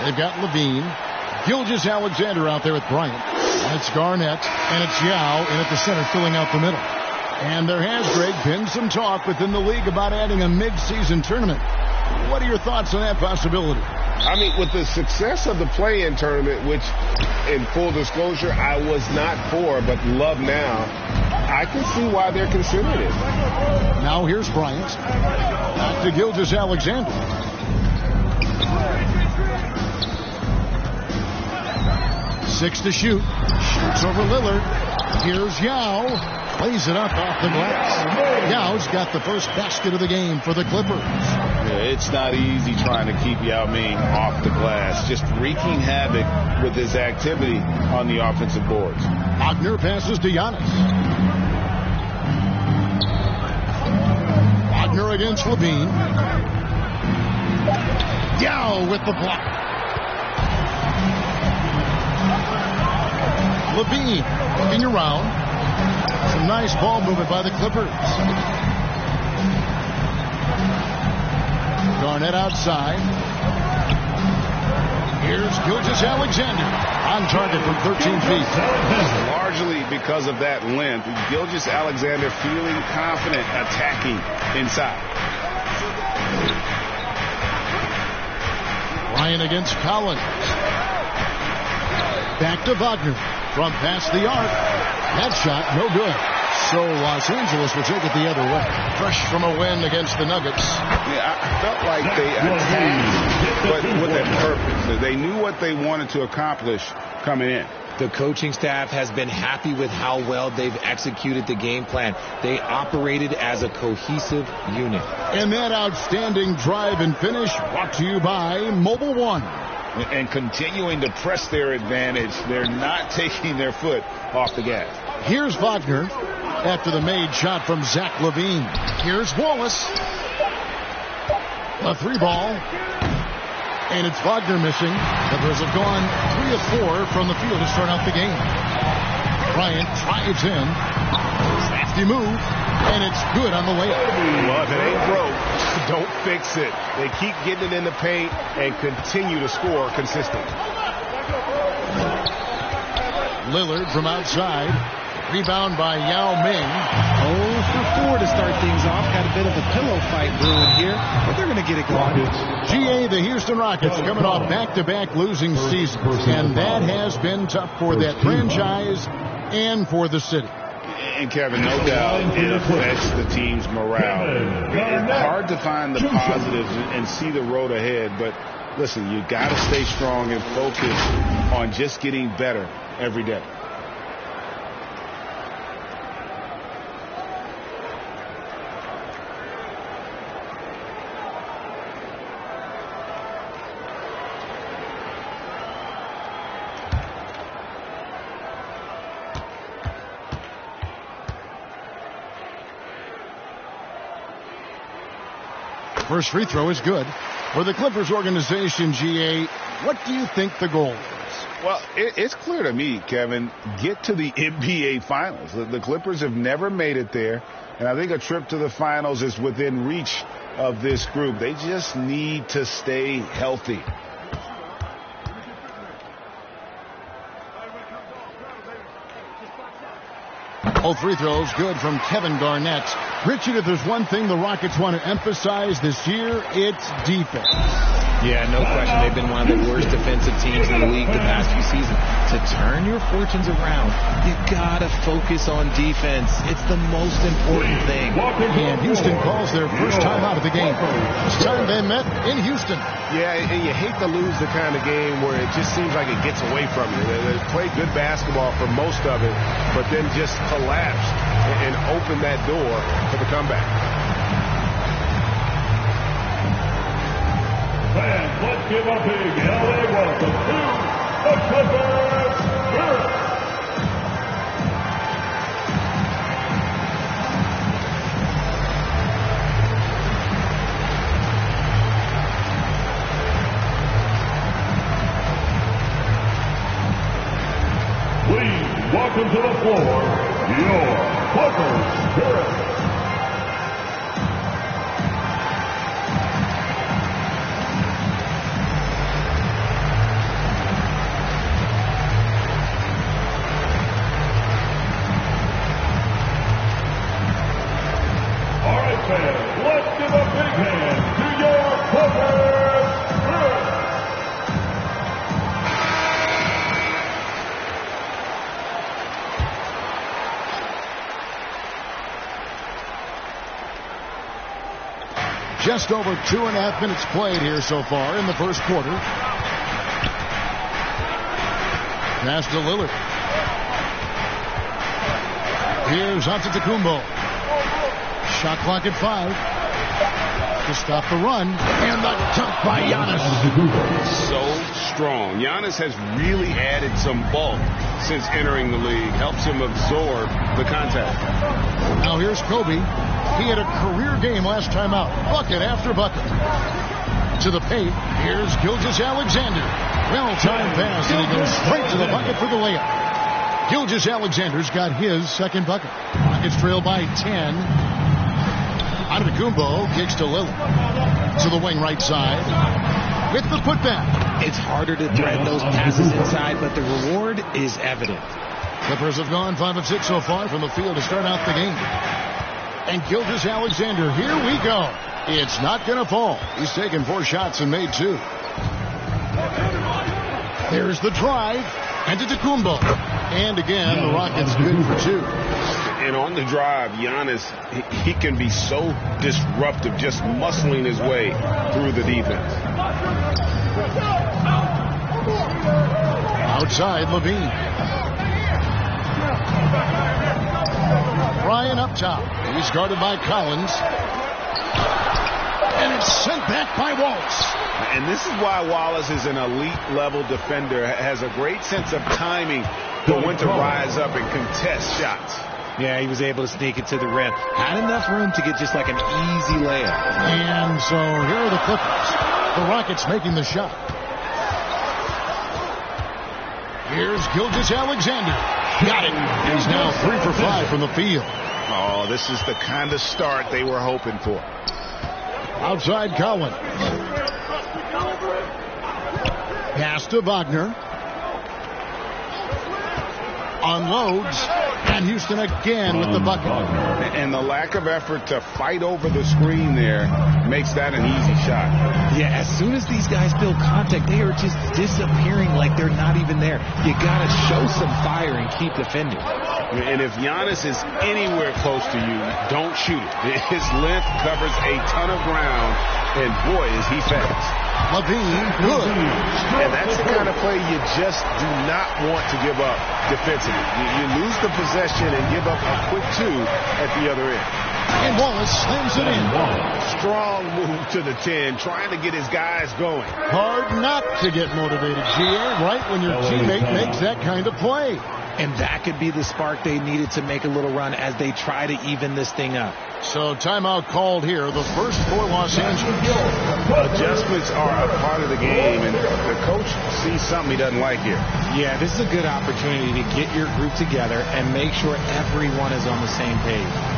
They've got Levine. Gilgeous-Alexander out there with Bryant. And it's Garnett, and it's Yao in at the center, filling out the middle. And there has, Greg, been some talk within the league about adding a mid-season tournament. What are your thoughts on that possibility? I mean, with the success of the play-in tournament, which, in full disclosure, I was not for, but love now, I can see why they're considering it. Now here's Bryant. Back to Gilgeous-Alexander. Six to shoot. Shoots over Lillard. Here's Yao. Plays it up off the glass. Yao's got the first basket of the game for the Clippers. Yeah, it's not easy trying to keep Yao Ming off the glass. Just wreaking havoc with his activity on the offensive boards. Wagner passes to Giannis. Wagner against Levine. Yao with the block. Levine looking around. Some nice ball movement by the Clippers. Garnett outside. Here's Gilgeous-Alexander on target from 13 feet. Largely because of that length, Gilgeous-Alexander feeling confident attacking inside. Ryan against Collins. Back to Wagner from past the arc. That shot, no good. So Los Angeles will take it the other way. Fresh from a win against the Nuggets. Yeah, I felt like they attacked, but with a purpose. They knew what they wanted to accomplish coming in. The coaching staff has been happy with how well they've executed the game plan. They operated as a cohesive unit. And that outstanding drive and finish brought to you by Mobile One. And continuing to press their advantage, they're not taking their foot off the gas. Here's Wagner after the made shot from Zach LaVine. Here's Wallace. A three ball. And it's Wagner missing. Clippers have gone 3 of 4 from the field to start out the game. Bryant drives in. Crafty move. And it's good on the layup. Well, if it ain't broke, don't fix it. They keep getting it in the paint and continue to score consistently. Lillard from outside. Rebound by Yao Ming. 0 for 4 to start things off. Got a bit of a pillow fight brewing here, but they're going to get it going. GA, the Houston Rockets, coming off back-to-back losing seasons, and that has been tough for that franchise and for the city. And Kevin, no doubt it affects the team's morale. It's hard to find the positives and see the road ahead, but listen, you got to stay strong and focus on just getting better every day. First free throw is good. For the Clippers organization, GA, what do you think the goal is? Well, it's clear to me, Kevin, get to the NBA Finals. The Clippers have never made it there, and I think a trip to the Finals is within reach of this group. They just need to stay healthy. All free throws good from Kevin Garnett. Richard, if there's one thing the Rockets want to emphasize this year, it's defense. Yeah, no question. They've been one of the worst defensive teams in the league the past few seasons. To turn your fortunes around, you got to focus on defense. It's the most important thing. And Houston calls their first time out of the game. This time they met in Houston. Yeah, and you hate to lose the kind of game where it just seems like it gets away from you. They played good basketball for most of it, but then just collapsed and opened that door for the comeback. Fans, let's give a big LA welcome to the Clippers. Please welcome to the floor your Clippers Spirit. Just over 2.5 minutes played here so far in the first quarter. Pass to Lillard. Here's Antetokounmpo. Shot clock at 5. To stop the run. And the dunk by Giannis. So strong. Giannis has really added some bulk since entering the league. Helps him absorb the contact. Now here's Kobe. He had a career game last time out. Bucket after bucket. To the paint. Here's Gilgeous-Alexander. Well-timed pass, and he goes straight to the bucket for the layup. Gilgeous-Alexander's got his second bucket. Rockets trail by 10. Antetokounmpo kicks to Lillard. To the wing right side. With the putback. It's harder to thread those passes inside, but the reward is evident. Clippers have gone 5 of 6 so far from the field to start out the game. And Gilgeous-Alexander, here we go. It's not going to fall. He's taken 4 shots and made 2. There's the drive. Antetokounmpo. And again, the Rockets good for 2. And on the drive, Giannis, he can be so disruptive, just muscling his way through the defense. Outside, Levine. Ryan up top. He's guarded by Collins. And it's sent back by Wallace. And this is why Wallace is an elite-level defender, has a great sense of timing for when to rise up and contest shots. Yeah, he was able to sneak it to the rim. Had enough room to get just like an easy layup. And so here are the Clippers. The Rockets making the shot. Here's Gilgeous-Alexander. Got it. He's now 3 for 5 from the field. Oh, this is the kind of start they were hoping for. Outside Collins. Pass to Wagner. Unloads. And Houston again with the bucket. And the lack of effort to fight over the screen there makes that an easy shot. Yeah, as soon as these guys build contact, they are just disappearing like they're not even there. You got to show some fire and keep defending. And if Giannis is anywhere close to you, don't shoot it. His length covers a ton of ground, and boy, is he fast. Levine, good. And that's the kind of play you just do not want to give up defensively. You lose the possession and give up a quick 2 at the other end. And Wallace slams it in. Strong move to the 10, trying to get his guys going. Hard not to get motivated, GA, right when your teammate makes that kind of play. And that could be the spark they needed to make a little run as they try to even this thing up. So timeout called here, the first for Los Angeles. Adjustments are a part of the game, and the coach sees something he doesn't like here. Yeah, this is a good opportunity to get your group together and make sure everyone is on the same page.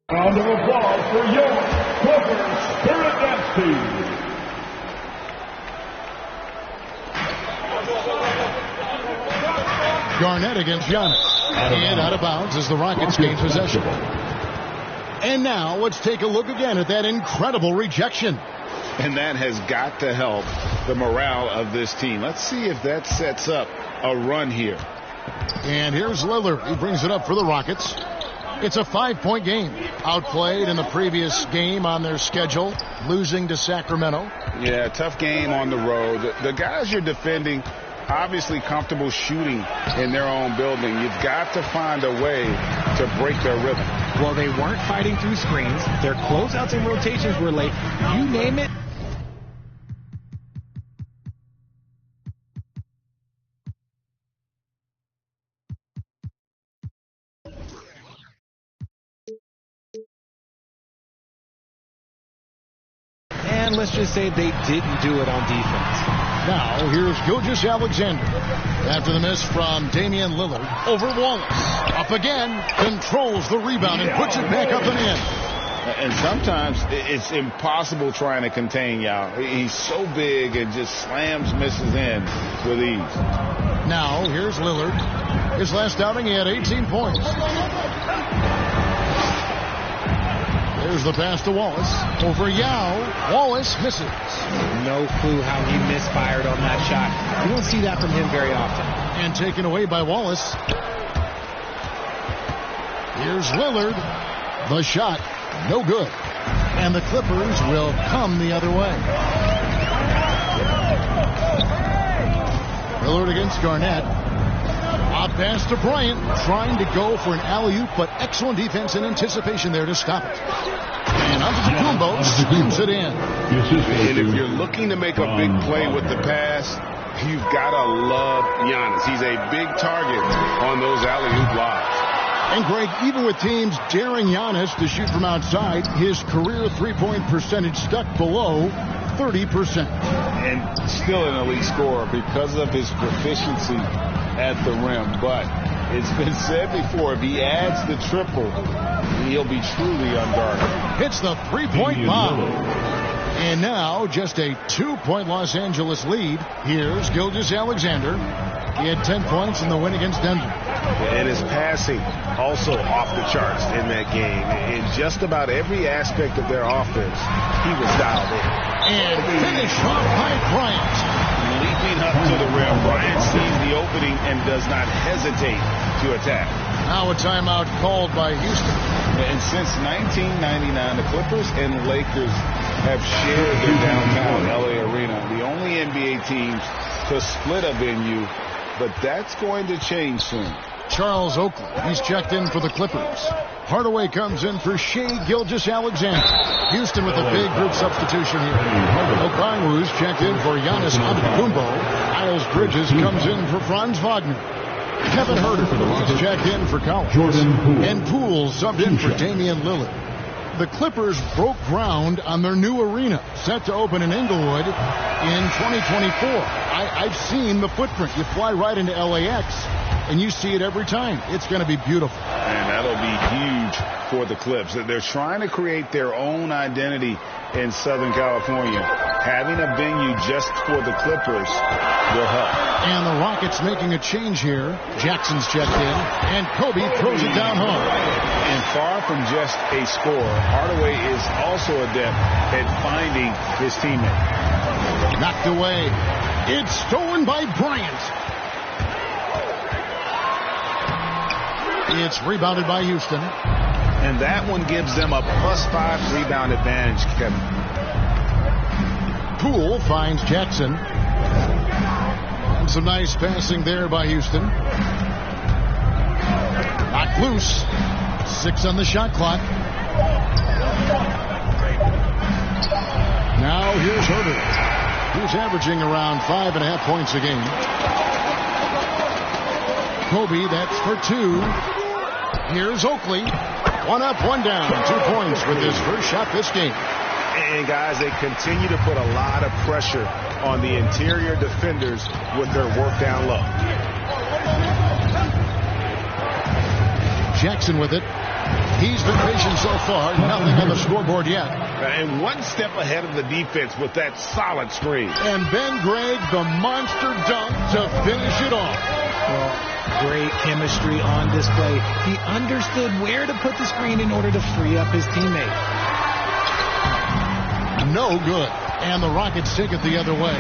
Round of applause for your Clippers Spirit Dance Team. Garnett against Giannis. And out of bounds as the Rockets gain possession. And now let's take a look again at that incredible rejection. And that has got to help the morale of this team. Let's see if that sets up a run here. And here's Lillard. He brings it up for the Rockets. It's a 5-point game. Outplayed in the previous game on their schedule, losing to Sacramento. Yeah, tough game on the road. The guys you're defending, obviously comfortable shooting in their own building. You've got to find a way to break their rhythm. Well, they weren't fighting through screens. Their closeouts and rotations were late. You name it. And let's just say they didn't do it on defense. Now, here's Gilgeous-Alexander. After the miss from Damian Lillard, over Wallace. Up again, controls the rebound and puts it back up and in. And sometimes it's impossible trying to contain Yao. He's so big and just slams misses in with ease. Now, here's Lillard. His last outing, he had 18 points. There's the pass to Wallace. Over Yao. Wallace misses. No clue how he misfired on that shot. You don't see that from him very often. And taken away by Wallace. Here's Lillard. The shot. No good. And the Clippers will come the other way. Lillard against Garnett. Off pass to Bryant. Trying to go for an alley-oop, but excellent defense and anticipation there to stop it. And Antetokounmpo screams it in. And if you're looking to make a big play with the pass, you've got to love Giannis. He's a big target on those alley-oop lobs. And Greg, even with teams daring Giannis to shoot from outside, his career three-point percentage stuck below 30%. And still an elite scorer because of his proficiency at the rim. But it's been said before, if he adds the triple, he'll be truly unguarded. Hits the three-point bomb. And now just a 2-point Los Angeles lead. Here's Gilgeous-Alexander. He had 10 points in the win against Denver. And his passing also off the charts in that game. In just about every aspect of their offense, he was dialed in. And finished off by Bryant. Leaping up to the rim, Bryant sees the opening and does not hesitate to attack. Now a timeout called by Houston. And since 1999, the Clippers and Lakers have shared their downtown LA arena, the only NBA teams to split a venue, but that's going to change soon. Charles Oakley, he's checked in for the Clippers. Hardaway comes in for Shai Gilgeous-Alexander. Houston with a big group substitution here. Okongwu's checked in for Giannis Antetokounmpo. Miles Bridges comes in for Franz Wagner. Kevin Huerter is checked in for Collins. And Poole subbed in for Damian Lillard. The Clippers broke ground on their new arena, set to open in Inglewood in 2024. I've seen the footprint. You fly right into LAX, and you see it every time. It's going to be beautiful. And that'll be huge for the Clips. They're trying to create their own identity in Southern California. Having a venue just for the Clippers will help. And the Rockets making a change here. Jackson's checked in, and Kobe throws it down home. And far from just a scorer, Hardaway is also adept at finding his teammate. Knocked away. It's stolen by Bryant. It's rebounded by Houston. And that one gives them a +5 rebound advantage, Kevin. Poole finds Jackson. And some nice passing there by Houston. Knocked loose. 6 on the shot clock. Now here's Huerter, who's averaging around 5.5 points a game. Kobe, that's for 2. Here's Oakley. 1 up, 1 down. 2 points with his first shot this game. And guys, they continue to put a lot of pressure on the interior defenders with their work down low. Jackson with it. He's been patient so far. Nothing on the scoreboard yet. And 1 step ahead of the defense with that solid screen. And Ben Gregg, the monster dunk to finish it off. Well, great chemistry on display. He understood where to put the screen in order to free up his teammate. No good. And the Rockets take it the other way.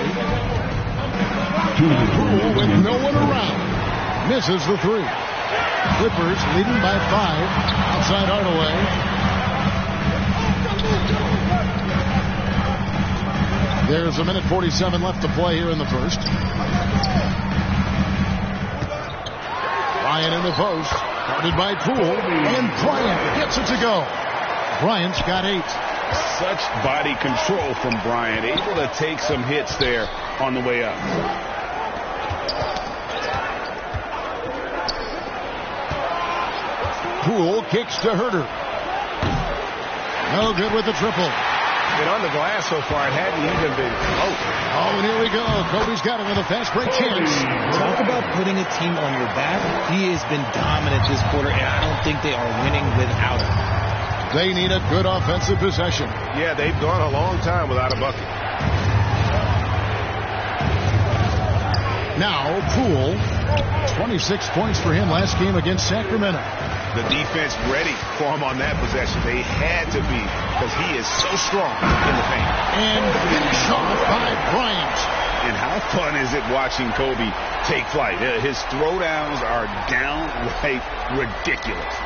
Poole with no one around. Misses the 3. Clippers leading by 5. Outside Hardaway. There's 1:47 left to play here in the first. Bryant in the post. Guarded by Poole. And Bryant gets it to go. Bryant's got 8. Such body control from Bryant. Able to take some hits there on the way up. Poole kicks to Huerter. No good with the triple. And on the glass so far, it hadn't even been close. Oh, and here we go. Kobe's got it with a fast break chance. Talk about putting a team on your back. He has been dominant this quarter, and I don't think they are winning without him. They need a good offensive possession. Yeah, they've gone a long time without a bucket. Now, Poole, 26 points for him last game against Sacramento. The defense ready for him on that possession. They had to be, because he is so strong in the paint. And finish off by Bryant. And how fun is it watching Kobe take flight? His throwdowns are downright ridiculous.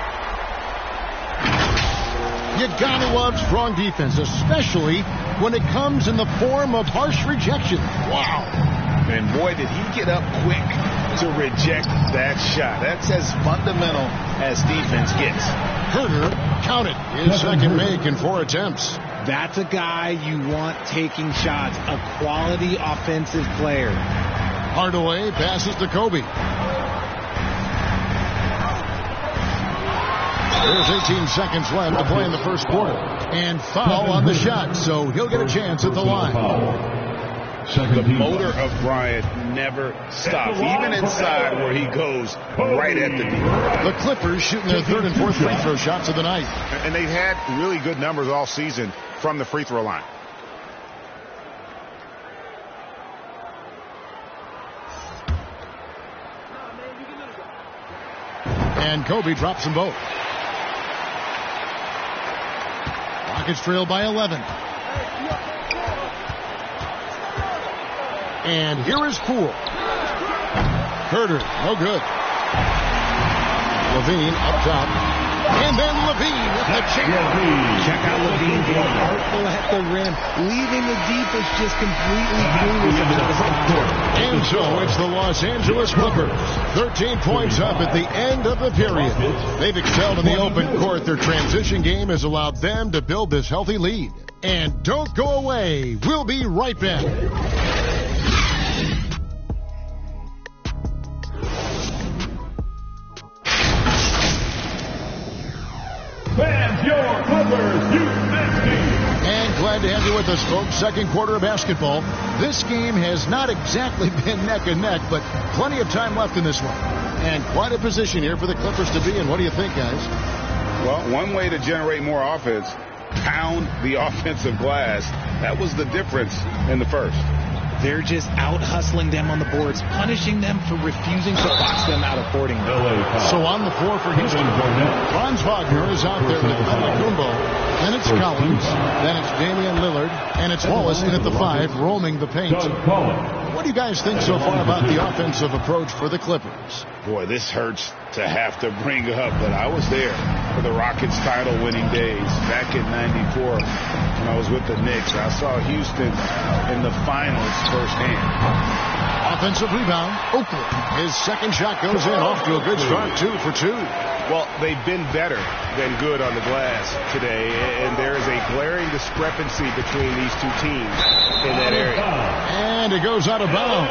You gotta love strong defense, especially when it comes in the form of harsh rejection. Wow. And boy, did he get up quick to reject that shot. That's as fundamental as defense gets. Herter counted his second make in 4 attempts. That's a guy you want taking shots, a quality offensive player. Hardaway passes to Kobe. There's 18 seconds left to play in the first quarter. And foul on the shot, so he'll get a chance at the line. The motor of Bryant never stops, even inside where he goes right at the knee. The Clippers shooting their 3rd and 4th free throw shots of the night. And they've had really good numbers all season from the free throw line. And Kobe drops them both. Rockets trail by 11. And here is Poole. Herter, no good. Levine up top. And then Levine with the chip. Check out Levine being artful at the rim, leaving the defense just completely clueless about the stop. And so it's the Los Angeles Clippers. 13 points up at the end of the period. They've excelled in the open court. Their transition game has allowed them to build this healthy lead. And don't go away. We'll be right back. Fans, your Clippers, you nasty. And glad to have you with us, folks. Second quarter of basketball. This game has not exactly been neck and neck, but plenty of time left in this one. And quite a position here for the Clippers to be in. What do you think, guys? Well, one way to generate more offense, pound the offensive glass. That was the difference in the first. They're just out hustling them on the boards, punishing them for refusing to box them out accordingly. So on the floor for Houston, Franz Wagner is out there with Antetokounmpo. Then it's Collins. Then it's Damian Lillard. And it's Wallace in at the 5, roaming the paint. What do you guys think so far about the offensive approach for the Clippers? Boy, this hurts to have to bring up, but I was there for the Rockets title-winning days back in '94 when I was with the Knicks. I saw Houston in the finals firsthand. Offensive rebound, Oakley. His second shot goes in, off to a good start, 2 for 2. Well, they've been better than good on the glass today, and there is a glaring discrepancy between these two teams in that area. And it goes out of bounds.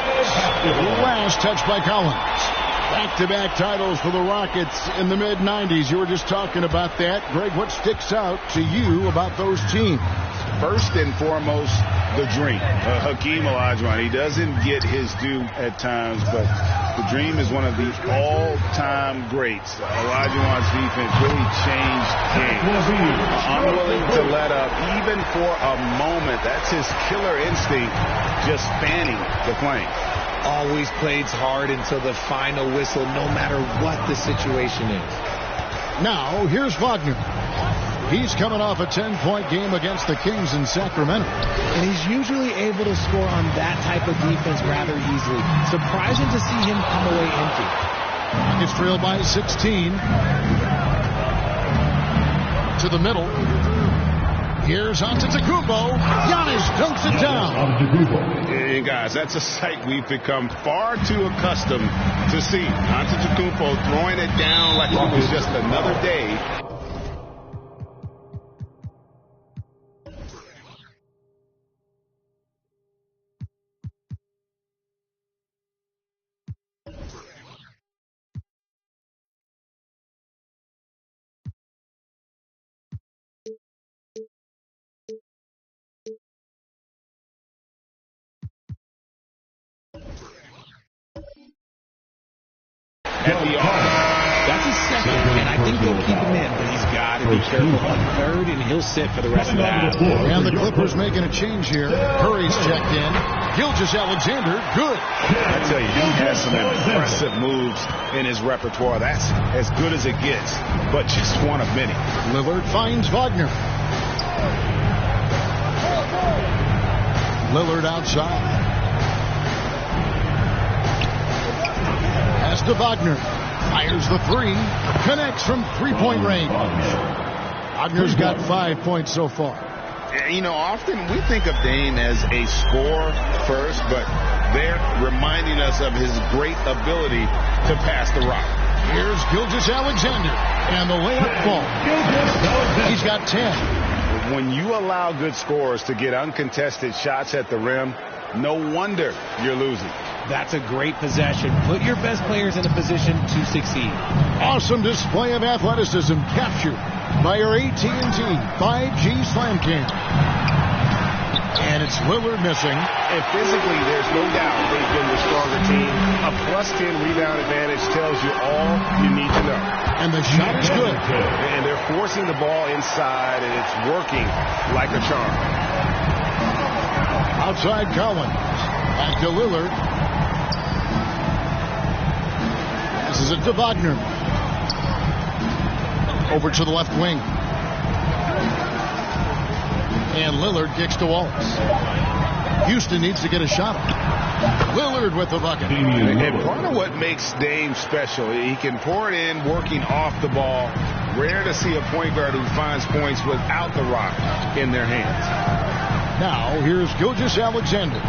Last touch by Collins. Back-to-back titles for the Rockets in the mid-90s. You were just talking about that. Greg, what sticks out to you about those teams? First and foremost, the Dream. Hakeem Olajuwon. He doesn't get his due at times, but the Dream is one of the all-time greats. Olajuwon's defense really changed games. Unwilling to let up, even for a moment. That's his killer instinct, just fanning the flame. Always plays hard until the final whistle, no matter what the situation is. Now, here's Wagner. He's coming off a 10-point game against the Kings in Sacramento. And he's usually able to score on that type of defense rather easily. Surprising to see him come away empty. It's trailed by 16. To the middle. Here's Antetokounmpo. Giannis dunks it down. And guys, that's a sight we've become far too accustomed to see. Antetokounmpo throwing it down like it was just another day. At the arm. That's his second, and I think they'll keep him in, but he's got got to be careful. A third, and he'll sit for the rest of the half. And the Clippers making a change here. Curry's checked in. Gilgeous-Alexander, good. I tell you, he has some impressive moves in his repertoire. That's as good as it gets, but just one of many. Lillard finds Wagner. Lillard outside. Pass to Wagner. Fires the three. Connects from three-point range. Wagner's got 5 points so far. You know, often we think of Dame as a scorer first, but they're reminding us of his great ability to pass the rock. Here's Gilgeous-Alexander, and the layup falls. He's got 10. When you allow good scorers to get uncontested shots at the rim, no wonder you're losing. That's a great possession. Put your best players in a position to succeed. Awesome display of athleticism captured by your AT&T 5G Slam Cam. And it's Lillard missing. And physically, there's no doubt they've been the stronger team. A +10 rebound advantage tells you all you need to know. And the shot is good. And they're forcing the ball inside, and it's working like a charm. Outside Collins. Back to Lillard. This is it to Wagner. Over to the left wing. And Lillard kicks to Wallace. Houston needs to get a shot. Lillard with the bucket. And part of what makes Dame special, he can pour it in working off the ball. Rare to see a point guard who finds points without the rock in their hands. Now, here's Gilgeous-Alexander.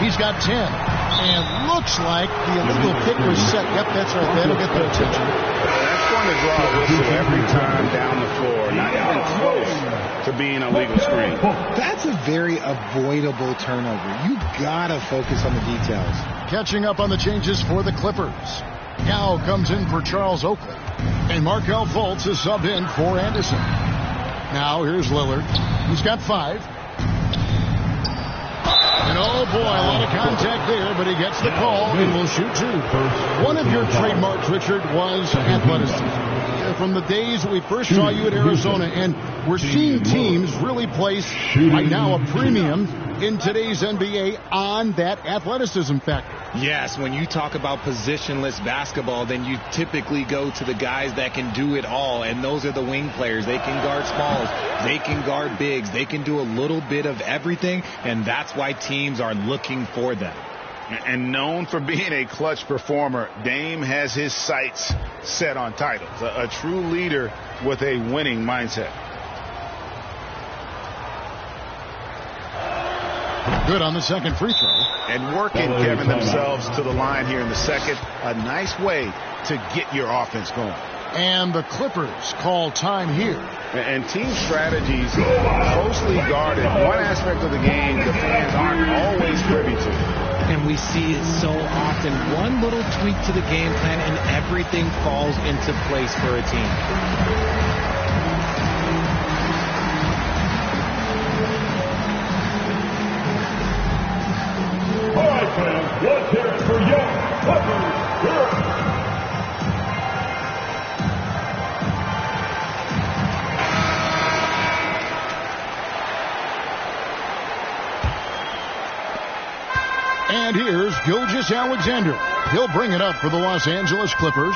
He's got 10. And looks like the illegal kick was set. Yep, that's right. That'll get their attention. That's going to draw a whistle every time down the floor. Not even close to being a legal screen. That's a very avoidable turnover. You got to focus on the details. Catching up on the changes for the Clippers. Yao comes in for Charles Oakley. And Markelle Fultz is subbed in for Anderson. Now, here's Lillard. He's got 5. And oh boy, a lot of contact there, but he gets the call and will shoot 2. One of your trademarks, Richard, was athleticism. From the days we first saw you at Arizona, and we're seeing teams really place right now a premium in today's NBA on that athleticism factor. Yes, when you talk about positionless basketball, then you typically go to the guys that can do it all, and those are the wing players. They can guard smalls, they can guard bigs, they can do a little bit of everything, and that's why teams are looking for them. And known for being a clutch performer, Dame has his sights set on titles. A true leader with a winning mindset. Good on the second free throw. And working, Kevin, themselves to the line here in the second. A nice way to get your offense going. And the Clippers call time here. And team strategies closely guarded. One aspect of the game the fans aren't always privy to. And we see it so often. One little tweak to the game plan and everything falls into place for a team. All right, fans, let's hear it for your Clippers. Here. And here's Gilgeous-Alexander. He'll bring it up for the Los Angeles Clippers.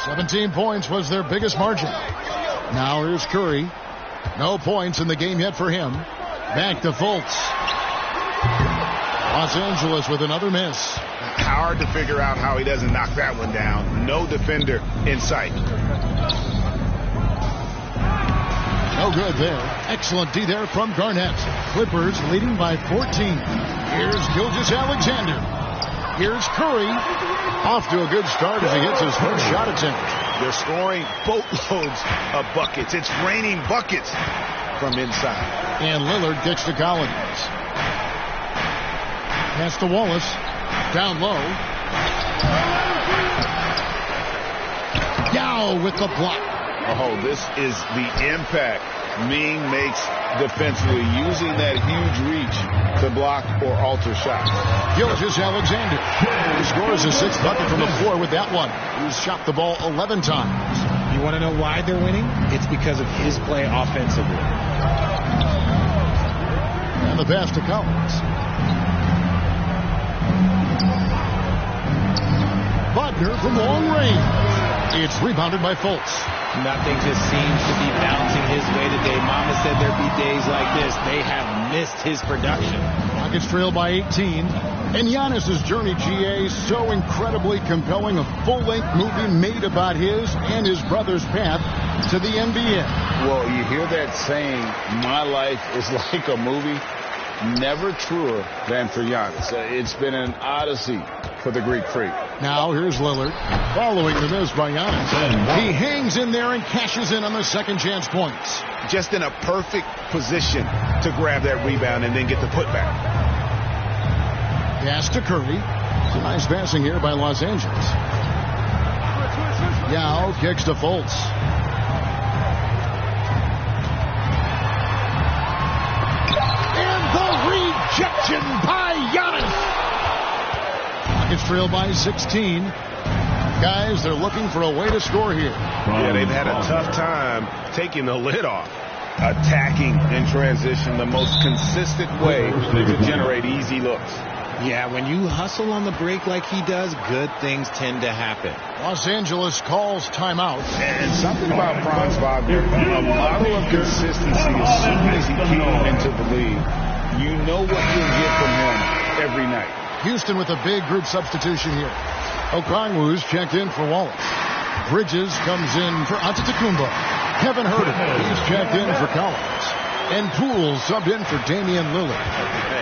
17 points was their biggest margin. Now here's Curry. No points in the game yet for him. Back to Fultz. Los Angeles with another miss. Hard to figure out how he doesn't knock that one down. No defender in sight. No good there. Excellent D there from Garnett. Clippers leading by 14. Here's Gilgeous-Alexander. Here's Curry. Off to a good start as he hits his first shot attempt. They're scoring boatloads of buckets. It's raining buckets from inside. And Lillard kicks to Collins. Pass to Wallace. Down low. Yao with the block. Oh, this is the impact Ming makes defensively, using that huge reach to block or alter shots. Gilgeous-Alexander. He scores his 6th bucket from the floor with that one. He's shot the ball 11 times. You want to know why they're winning? It's because of his play offensively. And the pass to Collins. Wagner from long range. It's rebounded by Fultz. Nothing just seems to be bouncing his way today. Mama said there'd be days like this. They have missed his production. Rockets trail by 18. And Giannis's journey, GA, so incredibly compelling. A full-length movie made about his and his brother's path to the NBA. Well, you hear that saying, my life is like a movie. Never truer than for Giannis. It's been an odyssey for the Greek freak. Now here's Lillard following the miss by Giannis. He hangs in there and cashes in on the second chance points. Just in a perfect position to grab that rebound and then get the putback. Pass to Curry. Some nice passing here by Los Angeles. Yao kicks to Fultz. And the rejection by Giannis. Rockets trail by 16. Guys, they're looking for a way to score here. Yeah, they've had a tough time taking the lid off. Attacking in transition, the most consistent way to generate easy looks. Yeah, when you hustle on the break like he does, good things tend to happen. Los Angeles calls timeout. And something about Franz Wagner, a model of consistency as soon as he came into the league. You know what you'll get from him every night. Houston with a big group substitution here. Okongwu's checked in for Wallace. Bridges comes in for Antetokounmpo. Kevin Herter, he's checked in for Collins. And Poole subbed in for Damian Lillard.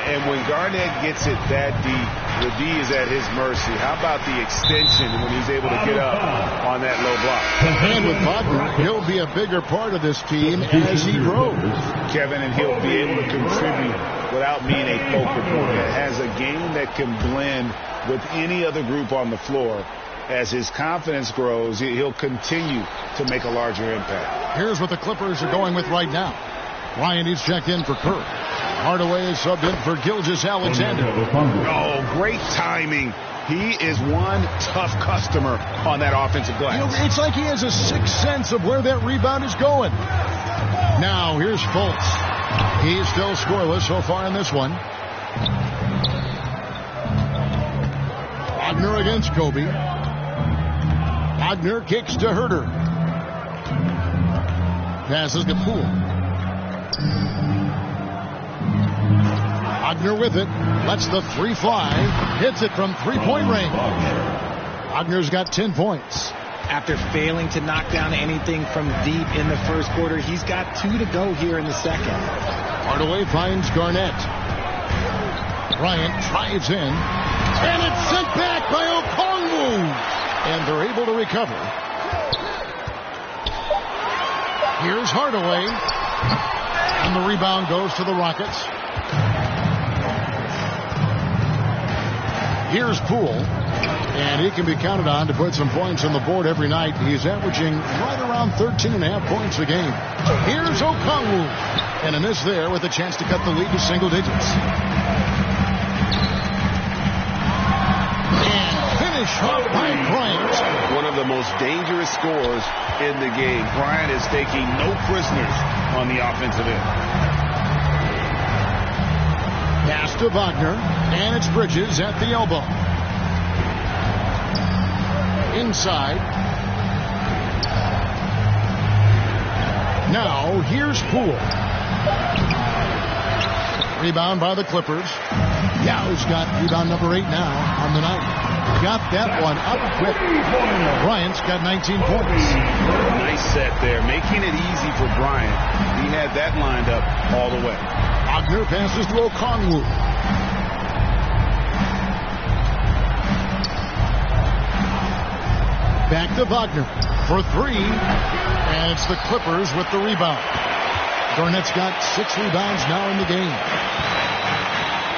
And when Garnett gets it that deep, the D is at his mercy. How about the extension when he's able to get up on that low block? And with Wagner, he'll be a bigger part of this team as he grows. Kevin, and he'll be able to contribute without being a focal point. It has a game that can blend with any other group on the floor. As his confidence grows, he'll continue to make a larger impact. Here's what the Clippers are going with right now. Ryan is checked in for Curry. Hardaway is subbed in for Gilgeous-Alexander. Oh, great timing. He is one tough customer on that offensive glass. You know, it's like he has a sixth sense of where that rebound is going. Now, here's Fultz. He's still scoreless so far in this one. Wagner against Kobe. Wagner kicks to Herter. Passes to Poole. Wagner with it. Lets the three fly. Hits it from three-point range. Wagner's got 10 points. After failing to knock down anything from deep in the first quarter, he's got 2 to go here in the second. Hardaway finds Garnett. Bryant drives in. And it's sent back by Okongwu. And they're able to recover. Here's Hardaway. And the rebound goes to the Rockets. Here's Poole. And he can be counted on to put some points on the board every night. He's averaging right around 13.5 points a game. Here's Okongwu. And a miss there with a chance to cut the lead to single digits. And finish off by Bryant. One of the most dangerous scorers in the game. Bryant is taking no prisoners on the offensive end. Pass to Wagner, and it's Bridges at the elbow. Inside. Now, here's Poole. Rebound by the Clippers. Yao's got rebound number 8 now on the night. Got that one up quick. Bryant's got 19 points. Nice set there, making it easy for Bryant. He had that lined up all the way. Wagner passes to Okongwu. Back to Wagner for 3. And it's the Clippers with the rebound. Garnett's got 6 rebounds now in the game.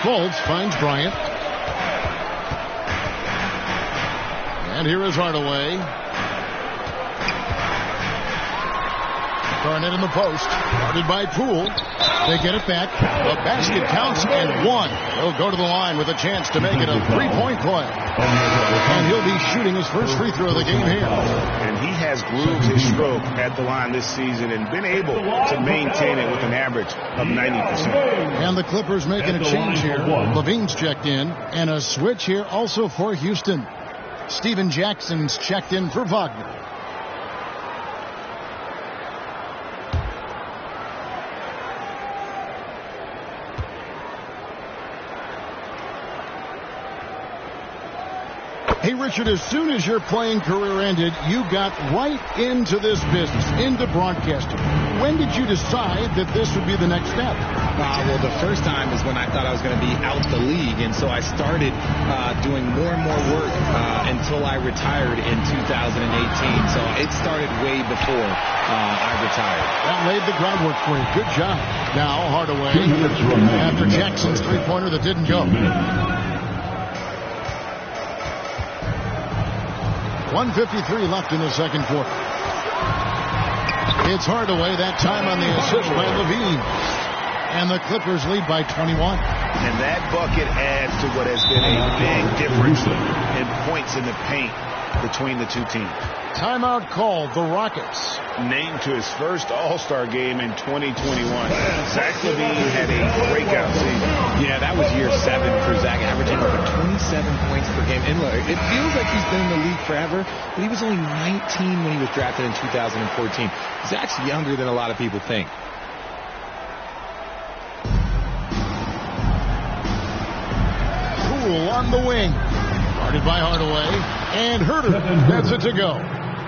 Fultz finds Bryant. And here is Hardaway. Garnett in the post. Guarded by Poole. They get it back. The basket counts and one. He'll go to the line with a chance to make it a three-point play. And he'll be shooting his first free throw of the game here. And he has grooved his stroke at the line this season and been able to maintain it with an average of 90%. And the Clippers making a change here. Levine's checked in. And a switch here also for Houston. Steven Jackson's checked in for Wagner. Hey, Richard, as soon as your playing career ended, you got right into this business, into broadcasting. When did you decide that this would be the next step? Well, the first time is when I thought I was going to be out the league, and so I started doing more and more work until I retired in 2018. So it started way before I retired. That laid the groundwork for you. Good job. Now, Hardaway, after Jackson's three-pointer that didn't go. 1:53 left in the second quarter. It's Hardaway, that time on the assist by Levine. And the Clippers lead by 21. And that bucket adds to what has been a big difference in points in the paint between the two teams. Timeout called, the Rockets. Named to his first All-Star game in 2021. Zach LaVine had a breakout season. Yeah, that was year 7 for Zach, averaging over 27 points per game. And look, it feels like he's been in the league forever, but he was only 19 when he was drafted in 2014. Zach's younger than a lot of people think. Poole on the wing. Guarded by Hardaway. And Herter gets it to go.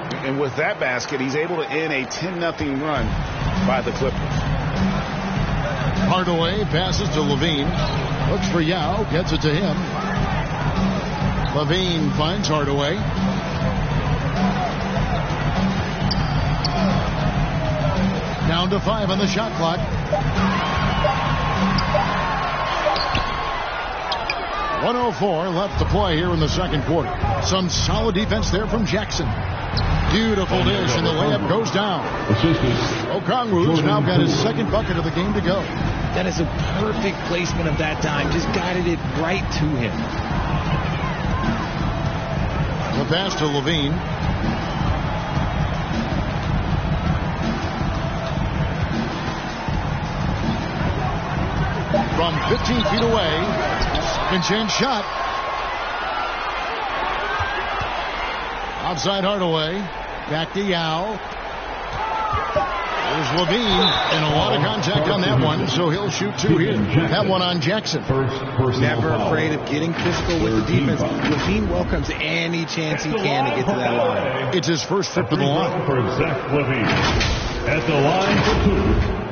And with that basket, he's able to end a 10-0 run by the Clippers. Hardaway passes to Levine. Looks for Yao. Gets it to him. Levine finds Hardaway. Down to 5 on the shot clock. 1:04 left to play here in the second quarter. Some solid defense there from Jackson. Beautiful dish, and the layup goes down. Okongwu's now got his second bucket of the game to go. That is a perfect placement of that dime. Just guided it right to him. The pass to Levine. From 15 feet away, spin change shot. Outside Hardaway. Back to Yao. There's Levine, and a lot of contact on that one, so he'll shoot 2 here. That one on Jackson. Never afraid of getting physical with the defense. Levine welcomes any chance he can to get to that line. It's his first trip to the line. For Zach Levine at the line for 2.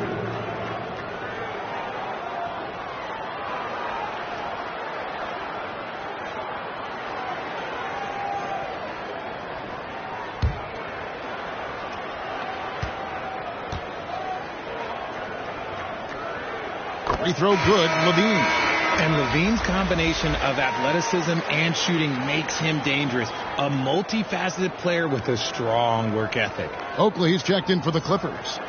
Free throw good, Levine. And Levine's combination of athleticism and shooting makes him dangerous. A multifaceted player with a strong work ethic. Oakley's checked in for the Clippers.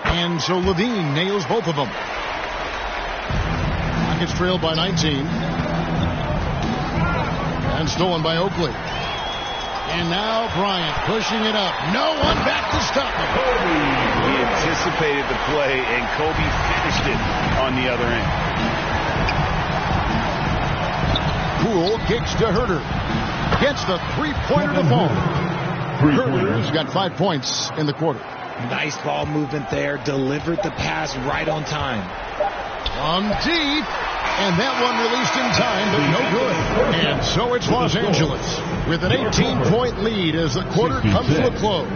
And so Levine nails both of them. Rockets trailed by 19. And stolen by Oakley. And now Bryant pushing it up. No one back to stop him. He anticipated the play, and Kobe finished it on the other end. Poole kicks to Herter. Gets the three-pointer to fall. Herter's got 5 points in the quarter. Nice ball movement there. Delivered the pass right on time. From deep. And that one released in time, but no good. And so it's Los Angeles with an 18-point lead as the quarter comes to a close.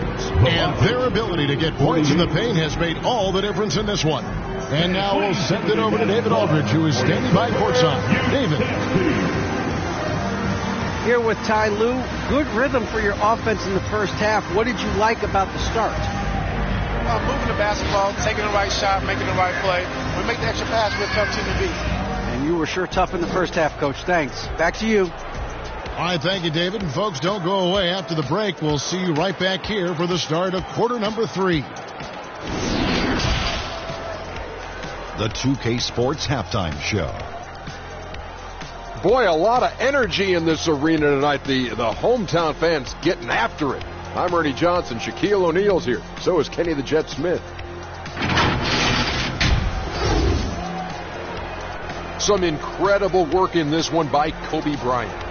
And their ability to get points in the paint has made all the difference in this one. And now we'll send it over to David Aldridge, who is standing by courtside. David. Here with Ty Lue. Good rhythm for your offense in the first half. What did you like about the start? Moving the basketball, taking the right shot, making the right play. We make the extra pass, we're a tough team to beat. And you were sure tough in the first half, Coach. Thanks. Back to you. All right, thank you, David. And folks, don't go away. After the break, we'll see you right back here for the start of quarter number 3. The 2K Sports Halftime Show. Boy, a lot of energy in this arena tonight. The hometown fans getting after it. I'm Ernie Johnson. Shaquille O'Neal's here. So is Kenny the Jet Smith. Some incredible work in this one by Kobe Bryant.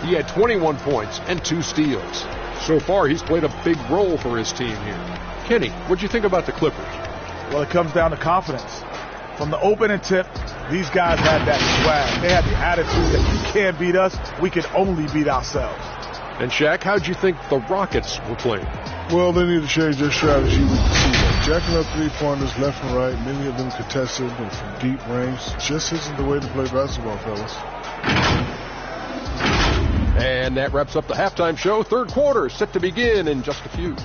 He had 21 points and 2 steals. So far, he's played a big role for his team here. Kenny, what'd you think about the Clippers? Well, it comes down to confidence. From the opening tip, these guys had that swag. They had the attitude that you can't beat us, we can only beat ourselves. And Shaq, how'd you think the Rockets were playing? Well, they need to change their strategy. We can see that. Jacking up three-pointers left and right, many of them contested and from deep range. Just isn't the way to play basketball, fellas. And that wraps up the halftime show. Third quarter set to begin in just a few.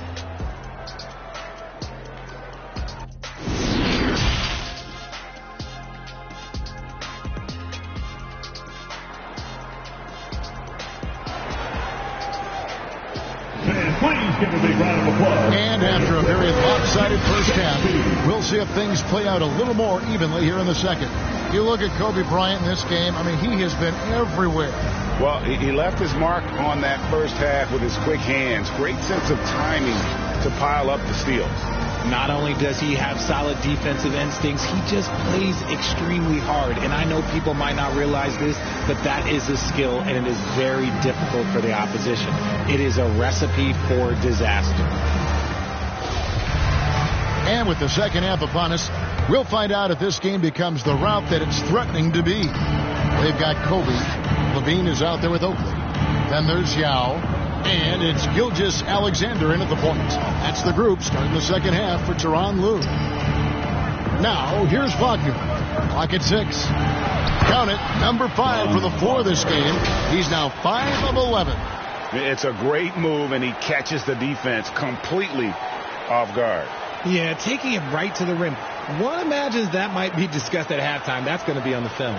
And after a very lopsided first half, we'll see if things play out a little more evenly here in the second. You look at Kobe Bryant in this game, I mean, he has been everywhere. Well, he left his mark on that first half with his quick hands. Great sense of timing to pile up the steals. Not only does he have solid defensive instincts, he just plays extremely hard. And I know people might not realize this, but that is a skill, and it is very difficult for the opposition. It is a recipe for disaster. And with the second half upon us, we'll find out if this game becomes the route that it's threatening to be. They've got Kobe. Levine is out there with Oakley. Then there's Yao. And it's Gilgeous-Alexander in at the point. That's the group starting the second half for Tyronn Lue. Now, here's Wagner. Clock at 6. Count it, number 5 for the floor this game. He's now 5 of 11. It's a great move, and he catches the defense completely off guard. Yeah, taking it right to the rim. One imagines that might be discussed at halftime. That's going to be on the film.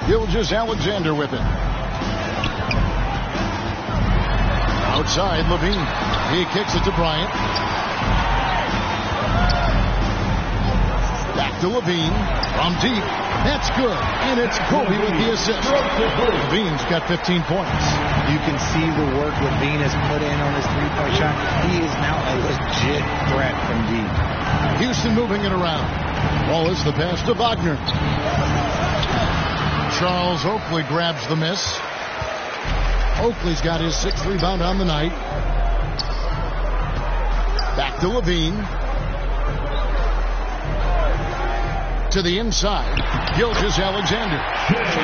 Gilgeous-Alexander with it. Outside, Levine. He kicks it to Bryant. Back to Levine. From deep. That's good. And it's Kobe with the assist. Levine's got 15 points. You can see the work Levine has put in on his three-point shot. He is now a legit threat from deep. Houston moving it around. Wallace the pass to Wagner. Charles Oakley grabs the miss. Oakley's got his 6th rebound on the night. Back to Levine. To the inside. Gilgeous-Alexander.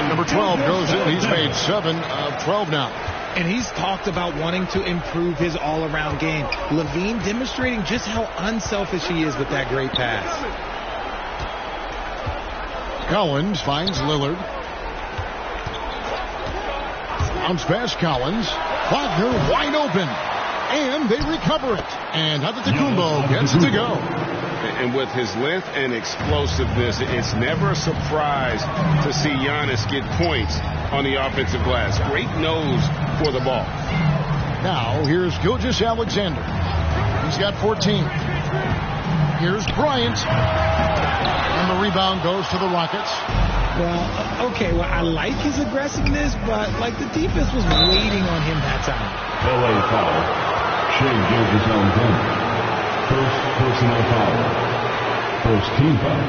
Number 12 goes in. He's made 7 of 12 now. And he's talked about wanting to improve his all-around game. Levine demonstrating just how unselfish he is with that great pass. Collins finds Lillard. Bounce past Collins. Wagner wide open. And they recover it. And Antetokounmpo gets to go. And with his length and explosiveness, it's never a surprise to see Giannis get points on the offensive glass. Great nose for the ball. Now, here's Gilgeous-Alexander. He's got 14. Here's Bryant. And the rebound goes to the Rockets. Well, okay, well, I like his aggressiveness, but, like, the defense was waiting on him that time. LA foul. Shea Gilgeous-Alexander. First personal foul. First team foul.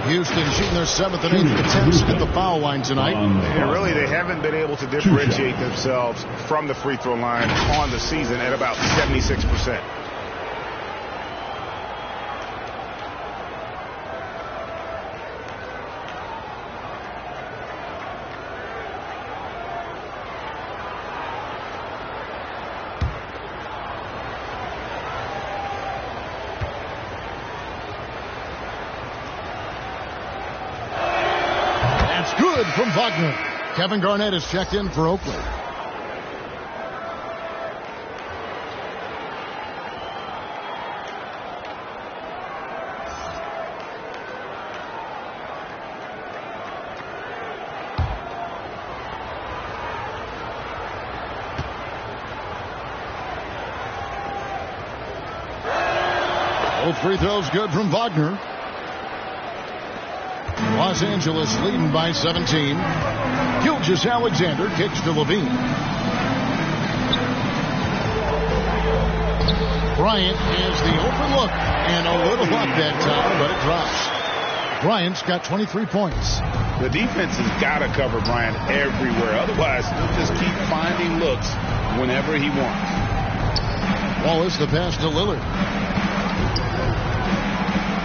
Houston shooting their 7th and 8th attempts at the foul line tonight. And really, they haven't been able to differentiate themselves from the free throw line on the season at about 76%. good from Wagner. Kevin Garnett is checked in for Oakley. Both free throws good from Wagner. Los Angeles leading by 17. Gilgeous-Alexander kicks to Levine. Bryant has the open look and a little luck that time, but it drops. Bryant's got 23 points. The defense has got to cover Bryant everywhere. Otherwise, he'll just keep finding looks whenever he wants. Wallace the pass to Lillard.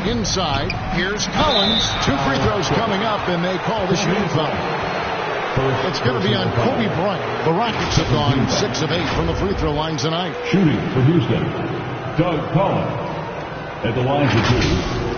Inside, here's Collins. 2 free throws coming up, and they call the shooting foul. It's going to be on Kobe Bryant. The Rockets have gone 6 of 8 from the free throw line tonight. Shooting for Houston, Doug Collins at the line for 2.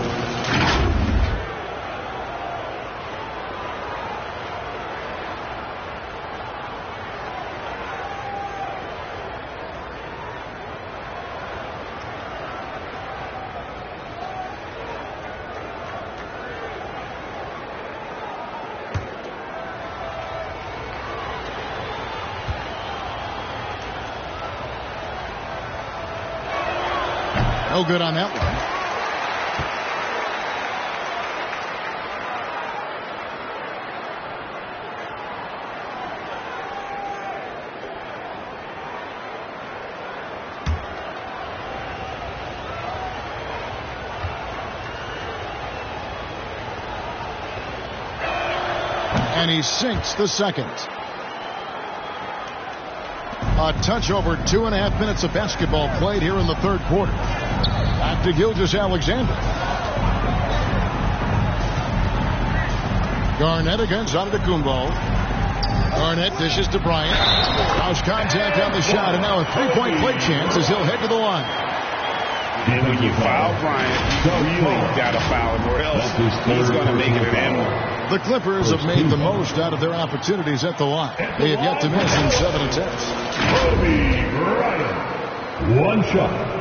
No good on that one. And he sinks the second. A touch over 2.5 minutes of basketball played here in the third quarter. Back to Gilgeous-Alexander. Garnett against Antetokounmpo. Garnett dishes to Bryant. House contact on the shot, and now a 3-point play chance as he'll head to the line. And when you foul Bryant, you really got to foul him, or else he's going to make it an end. The Clippers have made the most out of their opportunities at the line. They have yet to miss in 7 attempts. Kobe Bryant, 1 shot.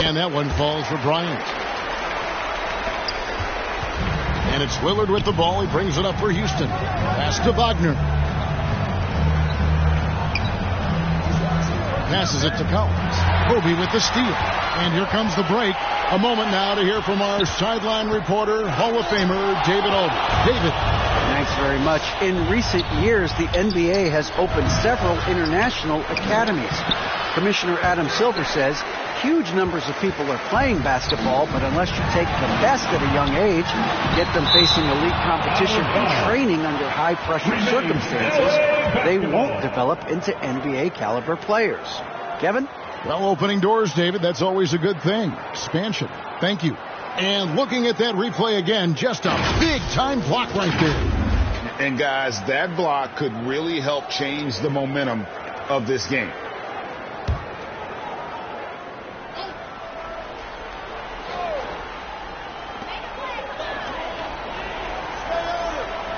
And that one falls for Bryant. And it's Lillard with the ball. He brings it up for Houston. Pass to Wagner. Passes it to Collins. Kobe with the steal. And here comes the break. A moment now to hear from our sideline reporter, Hall of Famer David Aldridge. David. Thanks very much. In recent years, the NBA has opened several international academies. Commissioner Adam Silver says huge numbers of people are playing basketball, but unless you take the best at a young age, get them facing elite competition and training under high-pressure circumstances, they won't develop into NBA-caliber players. Kevin? Well, opening doors, David, that's always a good thing. Expansion. Thank you. And looking at that replay again, just a big-time block right there. And, guys, that block could really help change the momentum of this game.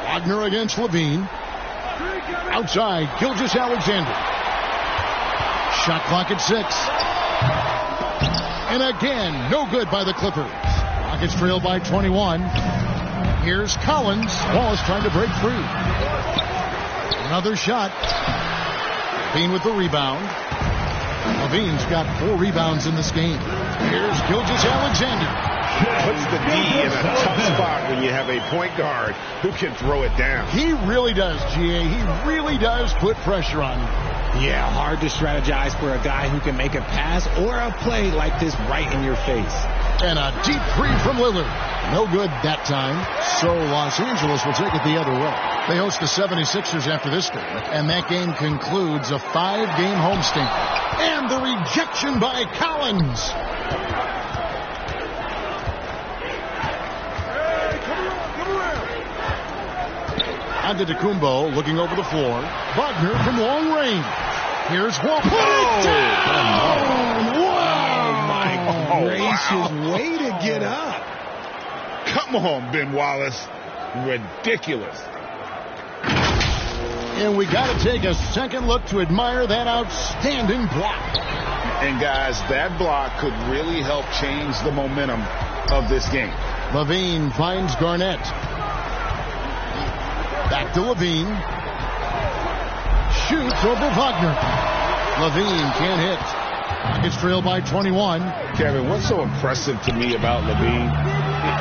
Wagner against Levine. Outside, Gilgeous-Alexander. Shot clock at 6. And again, no good by the Clippers. Rockets trail by 21. Here's Collins. Wallace trying to break free. Another shot. Levine with the rebound. Levine's got 4 rebounds in this game. Here's Gilgeous-Alexander. Puts the D in a tough spot when you have a point guard who can throw it down. He really does, GA. He really does put pressure on you. Yeah, hard to strategize for a guy who can make a pass or a play like this right in your face. And a deep three from Lillard. No good that time. So Los Angeles will take it the other way. They host the 76ers after this game. And that game concludes a 5-game homestand. And the rejection by Collins. Antetokounmpo looking over the floor. Wagner from long range. Here's Wall. Wow. Gracious way to get up. Come on, Ben Wallace. Ridiculous. And we got to take a second look to admire that outstanding block. And guys, that block could really help change the momentum of this game. Levine finds Garnett. Back to Levine. Shoots over Wagner. Levine can't hit. It's trailed by 21. Kevin, what's so impressive to me about Levine?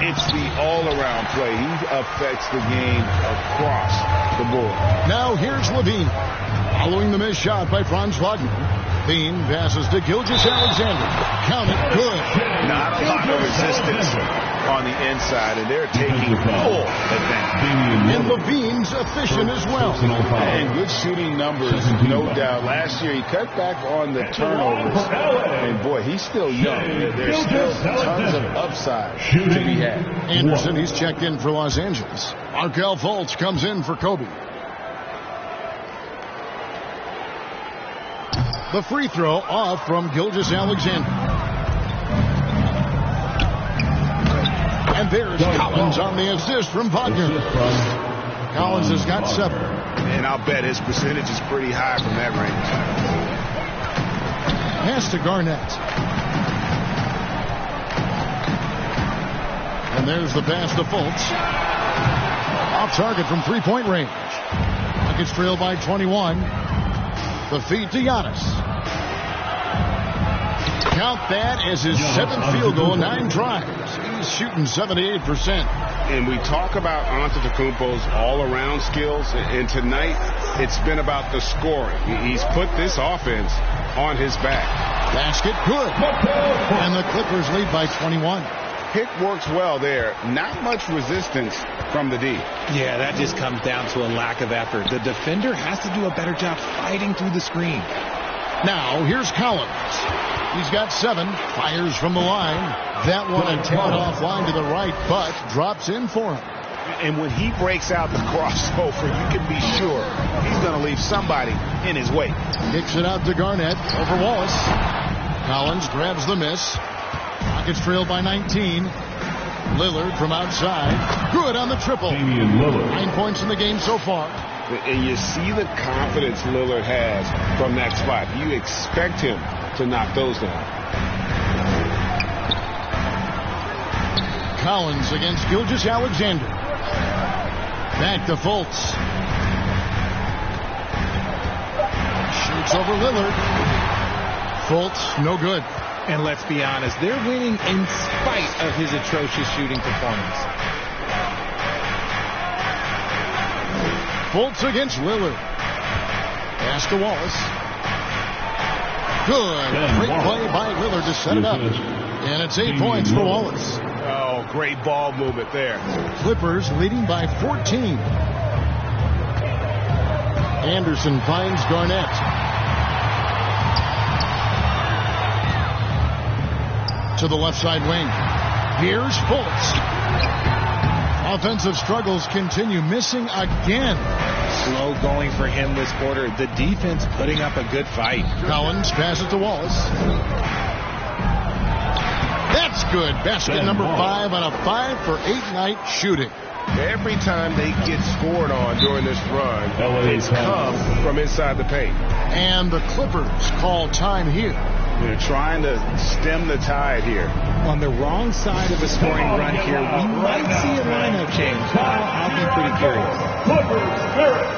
It's the all-around play. He affects the game across the board. Now here's Levine. Following the missed shot by Franz Wagner. Levine passes to Gilgeous-Alexander. Count it. Good. Not a lot of resistance on the inside, and they're taking full advantage. And Levine's efficient as well. And good shooting numbers, no doubt. Last year, he cut back on the turnovers. And, boy, he's still young. There's still tons of upside to be had. Anderson, he's checked in for Los Angeles. Markelle Fultz comes in for Kobe. The free throw off from Gilgeous-Alexander. And there's Collins on the assist from Wagner. Collins has got 7. And I'll bet his percentage is pretty high from that range. Pass to Garnett. And there's the pass to Fultz. Off target from three-point range. Nuggets trail by 21. The feed to Giannis. Count that as his 7th field goal, 9 tries. He's shooting 78%. And we talk about Antetokounmpo's all-around skills, and tonight it's been about the scoring. He's put this offense on his back. Basket good. And the Clippers lead by 21. Pick works well there. Not much resistance from the D. Yeah, that just comes down to a lack of effort. The defender has to do a better job fighting through the screen. Now, here's Collins. He's got 7. Fires from the line. That one a tad offline to the right, but drops in for him. And when he breaks out the crossover, you can be sure he's going to leave somebody in his way. Kicks it out to Garnett over Wallace. Collins grabs the miss. Rockets trail by 19. Lillard from outside. Good on the triple. 9 points in the game so far. And you see the confidence Lillard has from that spot. You expect him to knock those down. Collins against Gilgeous-Alexander. Back to Fultz. Shoots over Lillard. Fultz, no good. And let's be honest, they're winning in spite of his atrocious shooting performance. Fultz against Lillard. Pass to Wallace. Good. Great play by Lillard to set it up. And it's 8 points for Wallace. Oh, great ball movement there. Clippers leading by 14. Anderson finds Garnett. To the left side wing. Here's Fultz. Offensive struggles continue. Missing again. Slow going for him this quarter. The defense putting up a good fight. Collins passes to Wallace. That's good. Basket number 5 on a 5-for-8 night shooting. Every time they get scored on during this run, it's come from inside the paint. And the Clippers call time here. They're trying to stem the tide here. On the wrong side of a scoring run here, we might see a lineup change. I'll be pretty curious. Clippers Spirit.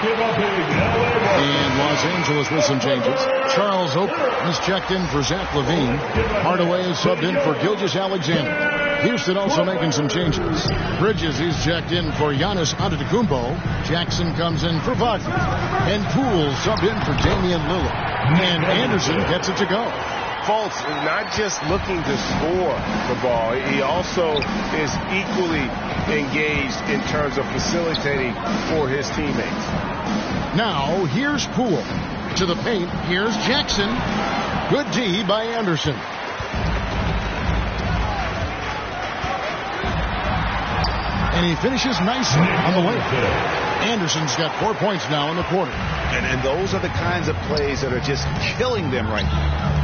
And Los Angeles with some changes. Charles Oakley is checked in for Zach LaVine. Hardaway is subbed in for Gilgeous-Alexander. Houston also making some changes. Bridges is checked in for Giannis Antetokounmpo. Jackson comes in for Wagner. And Poole subbed in for Damian Lillard. And Anderson gets it to go. Fultz is not just looking to score the ball. He also is equally engaged in terms of facilitating for his teammates. Now, here's Poole. To the paint, here's Jackson. Good D by Anderson. And he finishes nicely on the layup. Anderson's got 4 points now in the quarter. And those are the kinds of plays that are just killing them right now.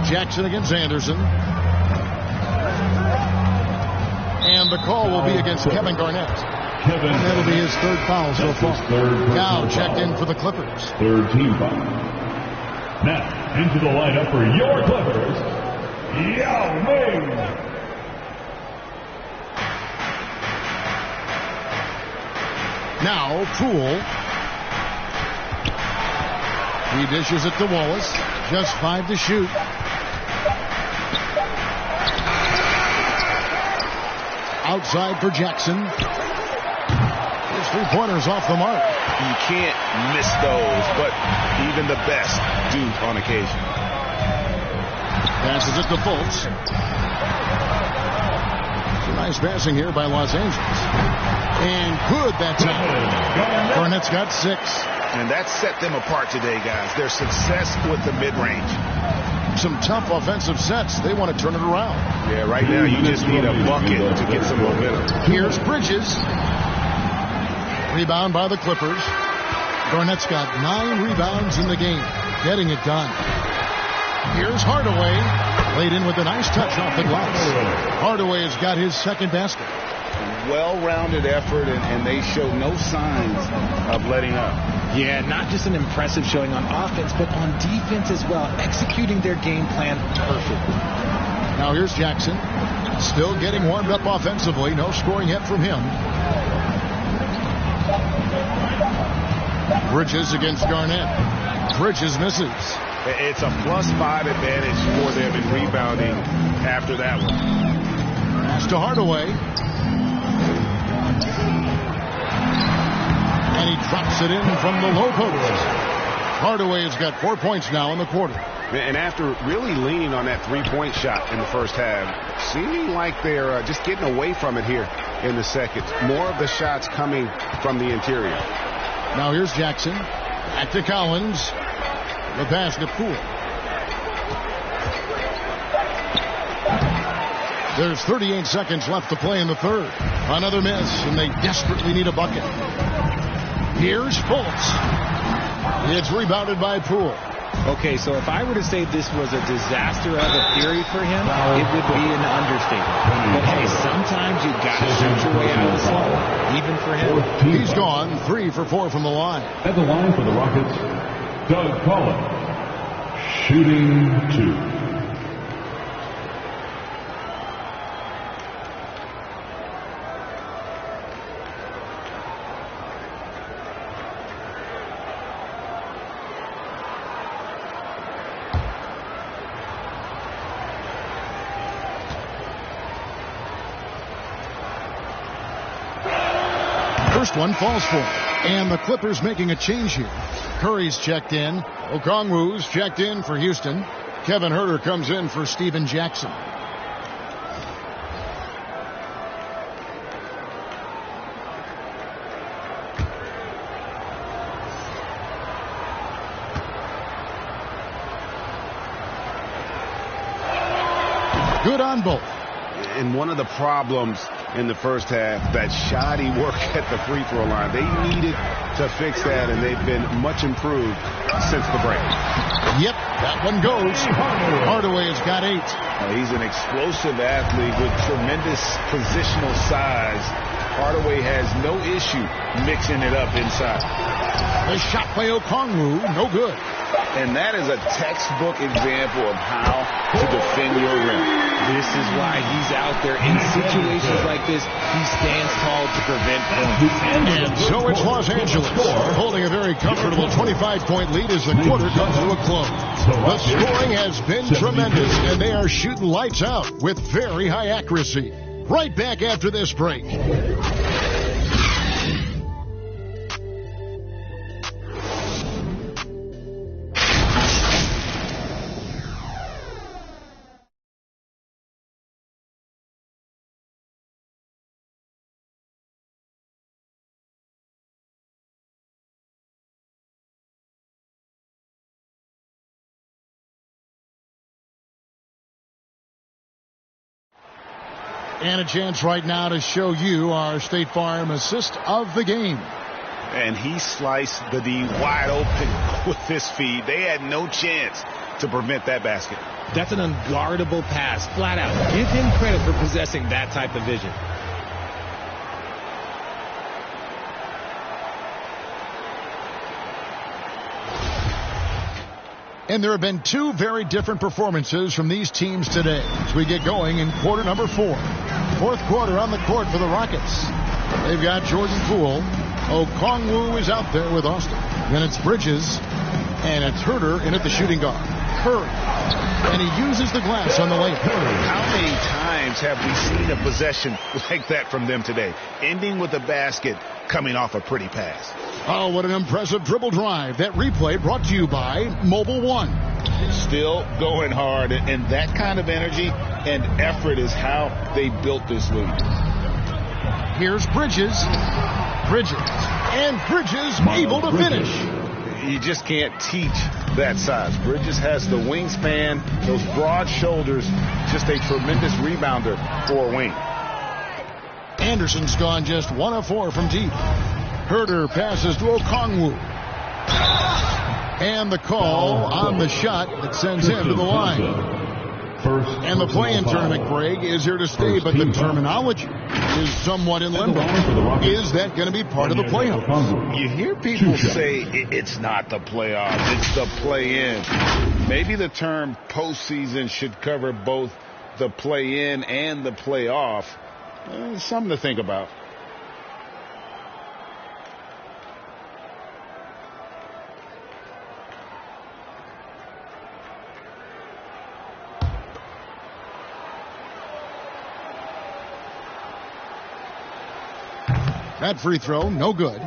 Jackson against Anderson. And the call will be against Kevin Garnett. That'll be his third foul so far. Now checked in for the Clippers. Third team foul. Now into the lineup for your Clippers, Yao Ming. Now Poole. He dishes it to Wallace. Just 5 to shoot. Outside for Jackson. His three-pointers off the mark. You can't miss those, but even the best do on occasion. Passes it to Fultz. Nice passing here by Los Angeles. And good that time. Garnett's got 6. And that set them apart today, guys. Their success with the mid-range. Some tough offensive sets. They want to turn it around. Yeah, right now you just need a bucket to get some momentum. Here's Bridges. Rebound by the Clippers. Garnett's got 9 rebounds in the game. Getting it done. Here's Hardaway. Laid in with a nice touch off the glass. Hardaway has got his second basket. Well-rounded effort, and they show no signs of letting up. Yeah, not just an impressive showing on offense, but on defense as well, executing their game plan perfectly. Now here's Jackson, still getting warmed up offensively. No scoring yet from him. Bridges against Garnett. Bridges misses. It's a +5 advantage for them in rebounding after that one. Pass to Hardaway. And he drops it in from the low post. Hardaway has got 4 points now in the quarter. And after really leaning on that three-point shot in the first half, seeming like they're just getting away from it here in the second. More of the shots coming from the interior. Now here's Jackson. Back to Collins. The pass to Poole. There's 38 seconds left to play in the third. Another miss, and they desperately need a bucket. Here's Fultz. It's rebounded by Poole. Okay, so if I were to say this was a disaster of a period for him, it would be an understatement. But hey, sometimes you got to shoot your way out of the slump, even for him. He's gone 3 for 4 from the line. At the line for the Rockets, Doug Collins, shooting 2. First one falls for him. And the Clippers making a change here. Curry's checked in. Okongwu's checked in for Houston. Kevin Huerter comes in for Steven Jackson. Good on both. And one of the problems in the first half, that shoddy work at the free throw line. They needed to fix that, and they've been much improved since the break. Yep, that one goes. Hardaway has got 8. He's an explosive athlete with tremendous positional size. Hardaway has no issue mixing it up inside. A shot by Okongwu, no good. And that is a textbook example of how to defend your rim. This is why he's out there in situations like this. He stands tall to prevent points. And so it's Los Angeles holding a very comfortable 25-point lead as the quarter comes to a close. The scoring has been tremendous, and they are shooting lights out with very high accuracy. Right back after this break. And a chance right now to show you our State Farm assist of the game. And he sliced the D wide open with this feed. They had no chance to prevent that basket. That's an unguardable pass, flat out. Give him credit for possessing that type of vision. And there have been two very different performances from these teams today as we get going in quarter number 4. Fourth quarter on the court for the Rockets. They've got Jordan Poole. Okongwu is out there with Austin. Then it's Bridges. And it's Herter in at the shooting guard. Curry. And he uses the glass on the layup. How many times have we seen a possession like that from them today? Ending with a basket, coming off a pretty pass. Oh, what an impressive dribble drive. That replay brought to you by Mobile One. Still going hard, and that kind of energy and effort is how they built this league. Here's Bridges. And Bridges able to finish. You just can't teach that size. Bridges has the wingspan, those broad shoulders, just a tremendous rebounder for a wing. Anderson's gone just 1 of 4 from deep. Herter passes to Okongwu. And the call on the shot that sends him to the line. And the play-in tournament, Greg, is here to stay, but the terminology is somewhat in limbo. Is that going to be part of the playoffs? You hear people say it's not the playoffs, it's the play-in. Maybe the term postseason should cover both the play-in and the playoff. Something to think about. That free throw, no good.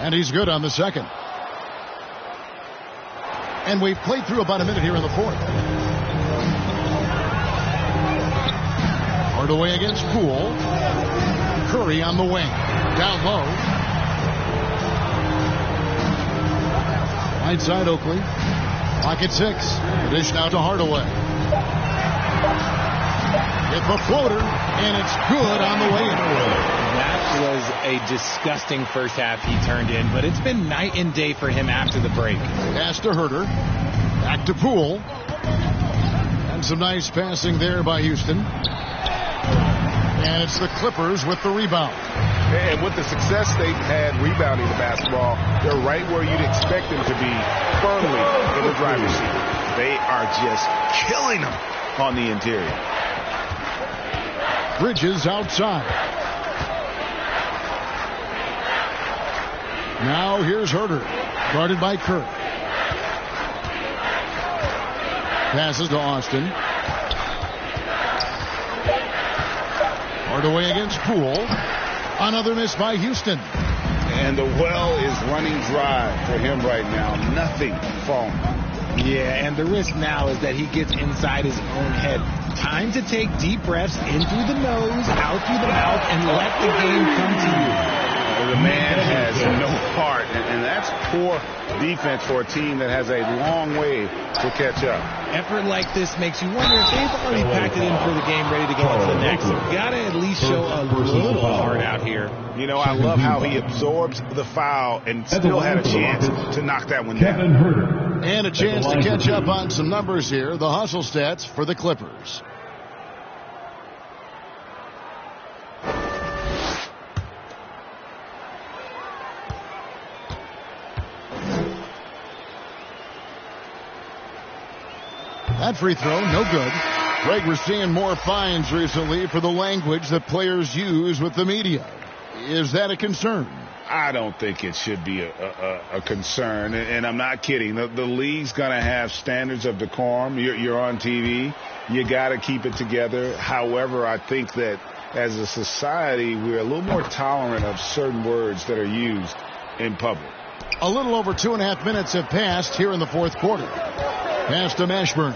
And he's good on the second. And we've played through about a minute here in the fourth. Hardaway against Poole. Curry on the wing. Down low. Right side Oakley. Pocket 6. Dish now to Hardaway. It's a floater, and it's good on the way in. That was a disgusting first half he turned in, but it's been night and day for him after the break. Pass to Herter. Back to Poole. And some nice passing there by Houston. And it's the Clippers with the rebound. And with the success they've had rebounding the basketball, they're right where you'd expect them to be, firmly in the driver's seat. They are just killing them on the interior. Bridges outside. Now here's Herter, guarded by Kirk. Passes to Austin. Hardaway against Poole. Another miss by Houston. And the well is running dry for him right now. Nothing falling. Yeah, and the risk now is that he gets inside his own head. Time to take deep breaths in through the nose, out through the mouth, and let the game come to you. the man has no heart, and that's poor defense for a team that has a long way to catch up. Effort like this makes you wonder if they've already packed it in for the game, ready to go on to the next. You've got to at least show a little heart out here. You know, I love how he absorbs the foul and still had a chance to knock that one down. And a chance to catch up on some numbers here. The hustle stats for the Clippers. That free throw, no good. Greg, we're seeing more fines recently for the language that players use with the media. Is that a concern? I don't think it should be a concern, and I'm not kidding. The league's going to have standards of decorum. You're on TV. You got to keep it together. However, I think that as a society, we're a little more tolerant of certain words that are used in public. A little over 2.5 minutes have passed here in the fourth quarter. Pass to Mashburn.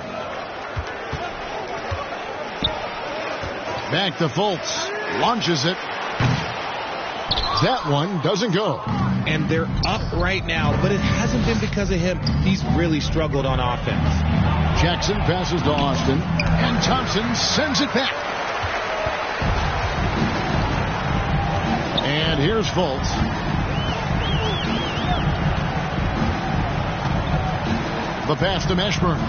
Back to Fultz. Launches it. That one doesn't go. And they're up right now, but it hasn't been because of him. He's really struggled on offense. Jackson passes to Austin, and Thompson sends it back. And here's Fultz. The pass to Mashburn.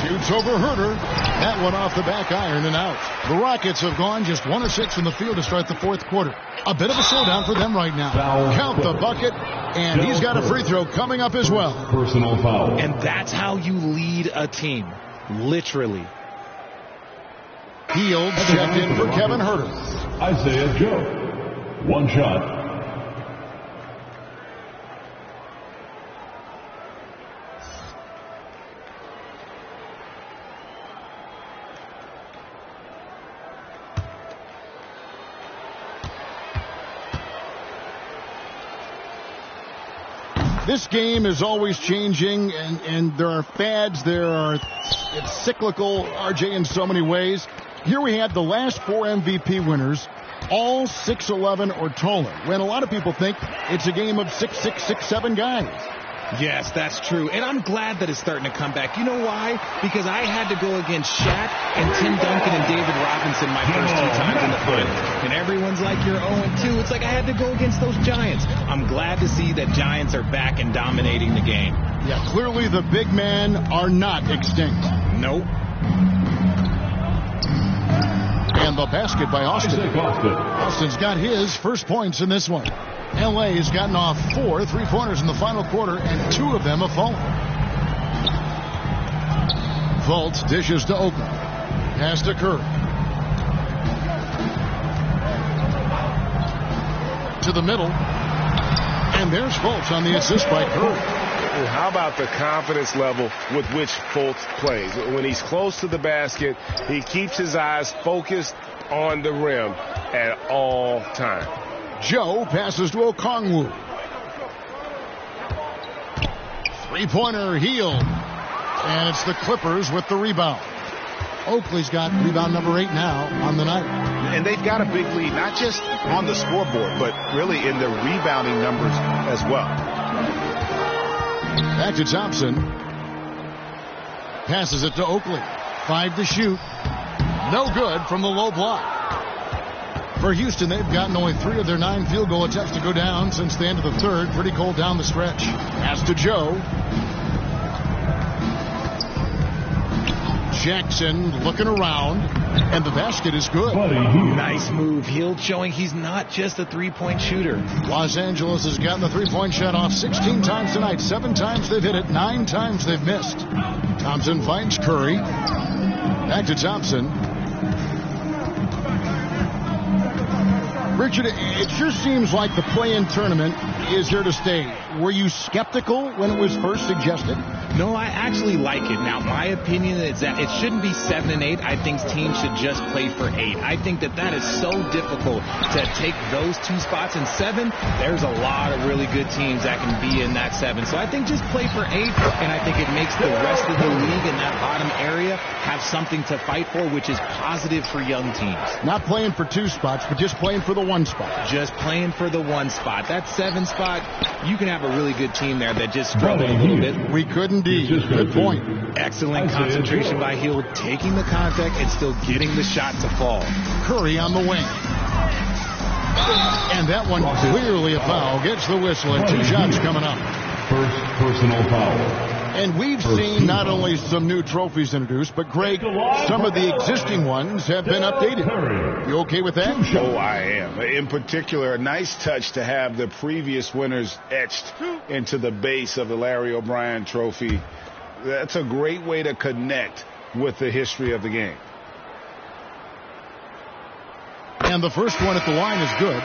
Shoots over Herter. That one off the back iron and out. The Rockets have gone just 1 of 6 from the field to start the fourth quarter. A bit of a slowdown for them right now. Count the bucket, and he's got a free throw coming up as well. Personal foul. And that's how you lead a team. Literally. Hield checked in for Kevin Herter. Isaiah Joe. One shot. This game is always changing, and there are fads. It's cyclical, RJ, in so many ways. Here we had the last 4 MVP winners, all 6'11" or taller, when a lot of people think it's a game of 6'6", 6'7" guys. Yes, that's true. And I'm glad that it's starting to come back. You know why? Because I had to go against Shaq and Tim Duncan and David Robinson my first 2 times in the finals. And everyone's like, you're 0-2. It's like I had to go against those Giants. I'm glad to see that Giants are back and dominating the game. Yeah, clearly the big men are not extinct. Nope. And the basket by Austin. Austin's got his first points in this one. L.A. has gotten off 4 3-pointers in the final quarter, and 2 of them have fallen. Fultz dishes to Oakland. Pass to Curry. To the middle. And there's Fultz on the assist by Curry. How about the confidence level with which Fultz plays? When he's close to the basket, he keeps his eyes focused on the rim at all times. Joe passes to Okongwu. 3-pointer Hield. And it's the Clippers with the rebound. Oakley's got rebound number 8 now on the night. And they've got a big lead, not just on the scoreboard, but really in their rebounding numbers as well. Back to Thompson. Passes it to Oakley. 5 to shoot. No good from the low block. For Houston, they've gotten only 3 of their 9 field goal attempts to go down since the end of the third. Pretty cold down the stretch. Pass to Joe. Jackson looking around, and the basket is good. Nice move. Hield showing he's not just a 3-point shooter. Los Angeles has gotten the 3-point shot off 16 times tonight. 7 times they've hit it. 9 times they've missed. Thompson finds Curry. Back to Thompson. Richard, it sure seems like the play-in tournament is here to stay. Were you skeptical when it was first suggested? No, I actually like it. Now, my opinion is that it shouldn't be 7 and 8. I think teams should just play for 8. I think that is so difficult to take those 2 spots. In 7, there's a lot of really good teams that can be in that 7. So I think just play for 8, and I think it makes the rest of the league in that bottom area have something to fight for, which is positive for young teams. Not playing for 2 spots, but just playing for the 1 spot. Just playing for the 1 spot. That 7 spot, you can have a really good team there that just struggle a little bit. We could indeed. Good point. Excellent concentration by Hill, taking the contact and still getting the shot to fall. Curry on the wing. And that one clearly a foul. Gets the whistle and 2 shots coming up. First personal foul. And we've seen not only some new trophies introduced, but, Greg, some of the existing ones have been updated. You okay with that? Oh, I am. In particular, a nice touch to have the previous winners etched into the base of the Larry O'Brien trophy. That's a great way to connect with the history of the game. And the first one at the line is good.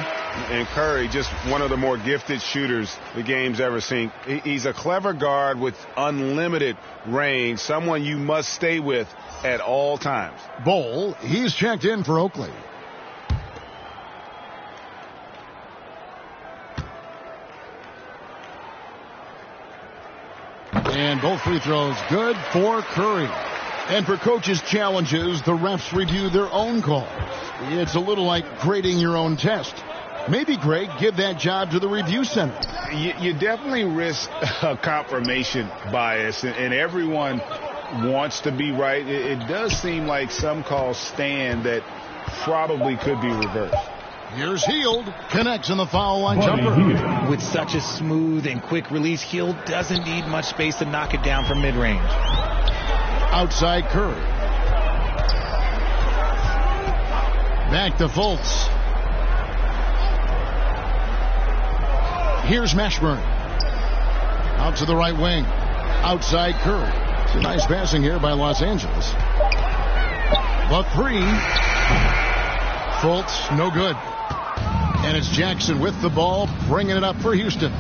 And Curry, just one of the more gifted shooters the game's ever seen. He's a clever guard with unlimited range, someone you must stay with at all times. Bowl, he's checked in for Oakley. And both free throws good for Curry. And for coaches' challenges, the refs review their own calls. It's a little like grading your own test. Maybe, Greg, give that job to the review center. You definitely risk a confirmation bias, and everyone wants to be right. It does seem like some calls stand that probably could be reversed. Here's Hield, connects on the foul line jumper. With such a smooth and quick release, Hield doesn't need much space to knock it down from mid-range. Outside Curry. Back to Fultz. Here's Mashburn. Out to the right wing. Outside Curry. It's a nice passing here by Los Angeles. But 3. Fultz, no good. And it's Jackson with the ball, bringing it up for Houston.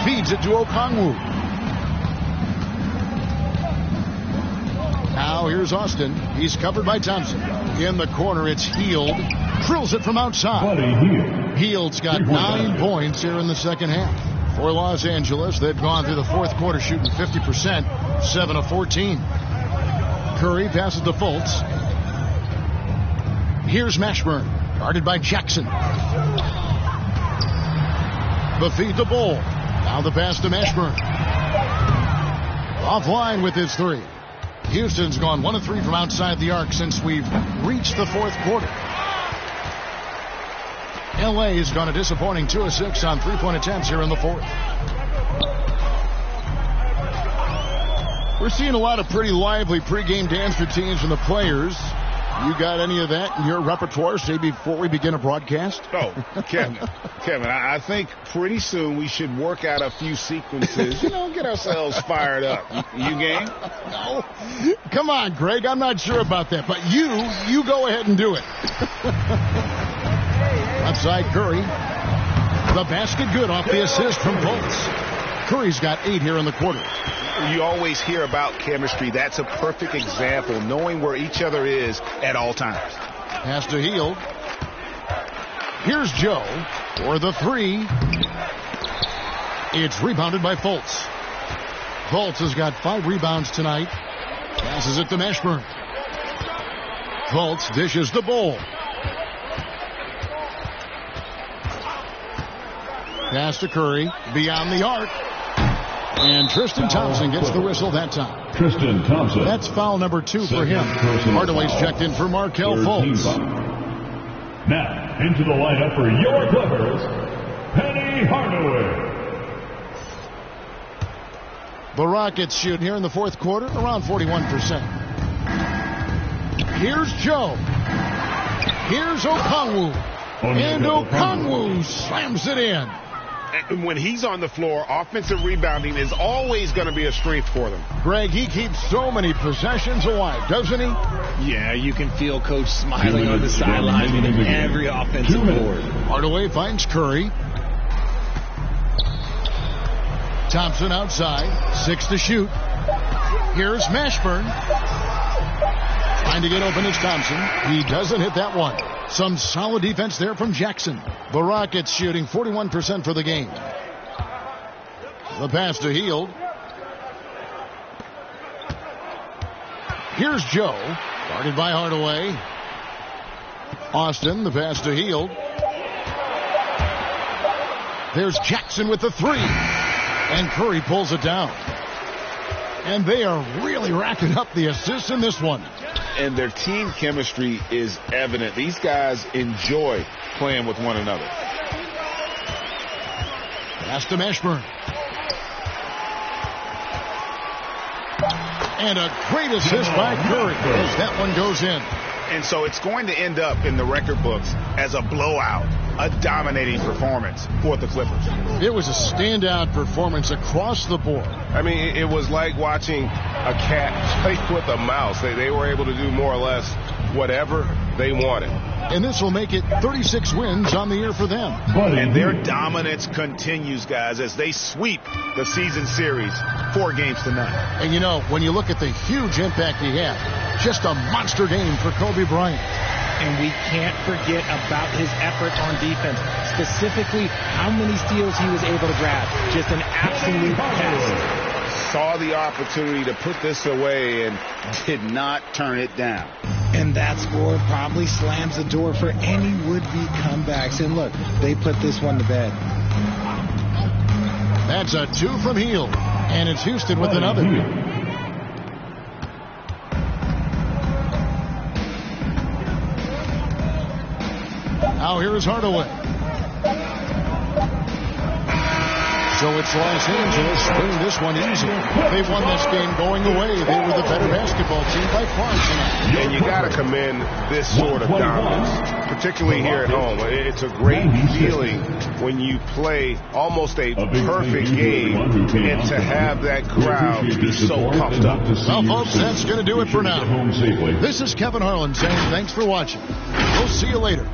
Feeds it to Okongwu. Now here's Austin. He's covered by Thompson. In the corner, it's Hield. Drills it from outside. Hield's got 9 points here in the second half. For Los Angeles, they've gone through the fourth quarter shooting 50%, 7 of 14. Curry passes to Fultz. Here's Mashburn, guarded by Jackson. The feed to Bowl. Now the pass to Mashburn. Offline with his 3. Houston's gone 1 of 3 from outside the arc since we've reached the fourth quarter. L.A. has gone a disappointing 2 of 6 on 3-point attempts here in the fourth. We're seeing a lot of pretty lively pregame dance routines from the players. You got any of that in your repertoire, say, before we begin a broadcast? Oh, Kevin, I think pretty soon we should work out a few sequences, get ourselves fired up. You game? No. Come on, Greg, I'm not sure about that, but you go ahead and do it. Left side, Curry. The basket good off the assist from Fultz. Curry's got 8 here in the quarter. You always hear about chemistry. That's a perfect example, knowing where each other is at all times. Pass to Hield. Here's Joe for the 3. It's rebounded by Fultz. Fultz has got 5 rebounds tonight. Passes it to Mashburn. Fultz dishes the Bowl. Pass to Curry. Beyond the arc. And Tristan Thompson gets the whistle that time. Tristan Thompson. That's foul number 2 for him. Hardaway's checked in for Markelle Fultz. Now, into the lineup for your Clippers, Penny Hardaway. The Rockets shoot here in the fourth quarter around 41%. Here's Joe. Here's Okongwu. And Okongwu slams it in. And when he's on the floor, offensive rebounding is always going to be a strength for them. Greg, he keeps so many possessions alive, doesn't he? Yeah, you can feel Coach smiling on the sidelines with every offensive board. Hardaway finds Curry. Thompson outside. 6 to shoot. Here's Mashburn. Trying to get open is Thompson. He doesn't hit that one. Some solid defense there from Jackson. The Rockets shooting 41% for the game. The pass to Hield. Here's Joe. Guarded by Hardaway. Austin, the pass to Hield. There's Jackson with the 3. And Curry pulls it down. And they are really racking up the assists in this one. And their team chemistry is evident. These guys enjoy playing with one another. Pass to Mashburn. And a great assist by Curry as that one goes in. And so it's going to end up in the record books as a blowout, a dominating performance for the Clippers. It was a standout performance across the board. I mean, it was like watching a cat play with a mouse. They were able to do more or less whatever they wanted. And this will make it 36 wins on the year for them. And their dominance continues, guys, as they sweep the season series 4 games to none. And you know, when you look at the huge impact he had, just a monster game for Kobe Bryant. And we can't forget about his effort on defense, specifically how many steals he was able to grab. Just an absolute pest. Saw the opportunity to put this away and did not turn it down. And that score probably slams the door for any would-be comebacks. And look, they put this one to bed. That's a 2 from Hield. And it's Houston with another. Now here's Hardaway. So it's Los Angeles winning this one easy. They won this game going away. They were the better basketball team by far tonight. And you got to commend this sort of dominance, particularly here at home. It's a great feeling when you play almost a perfect game and to have that crowd be so pumped up. Well, folks, that's going to do it for now. This is Kevin Harlan saying thanks for watching. We'll see you later.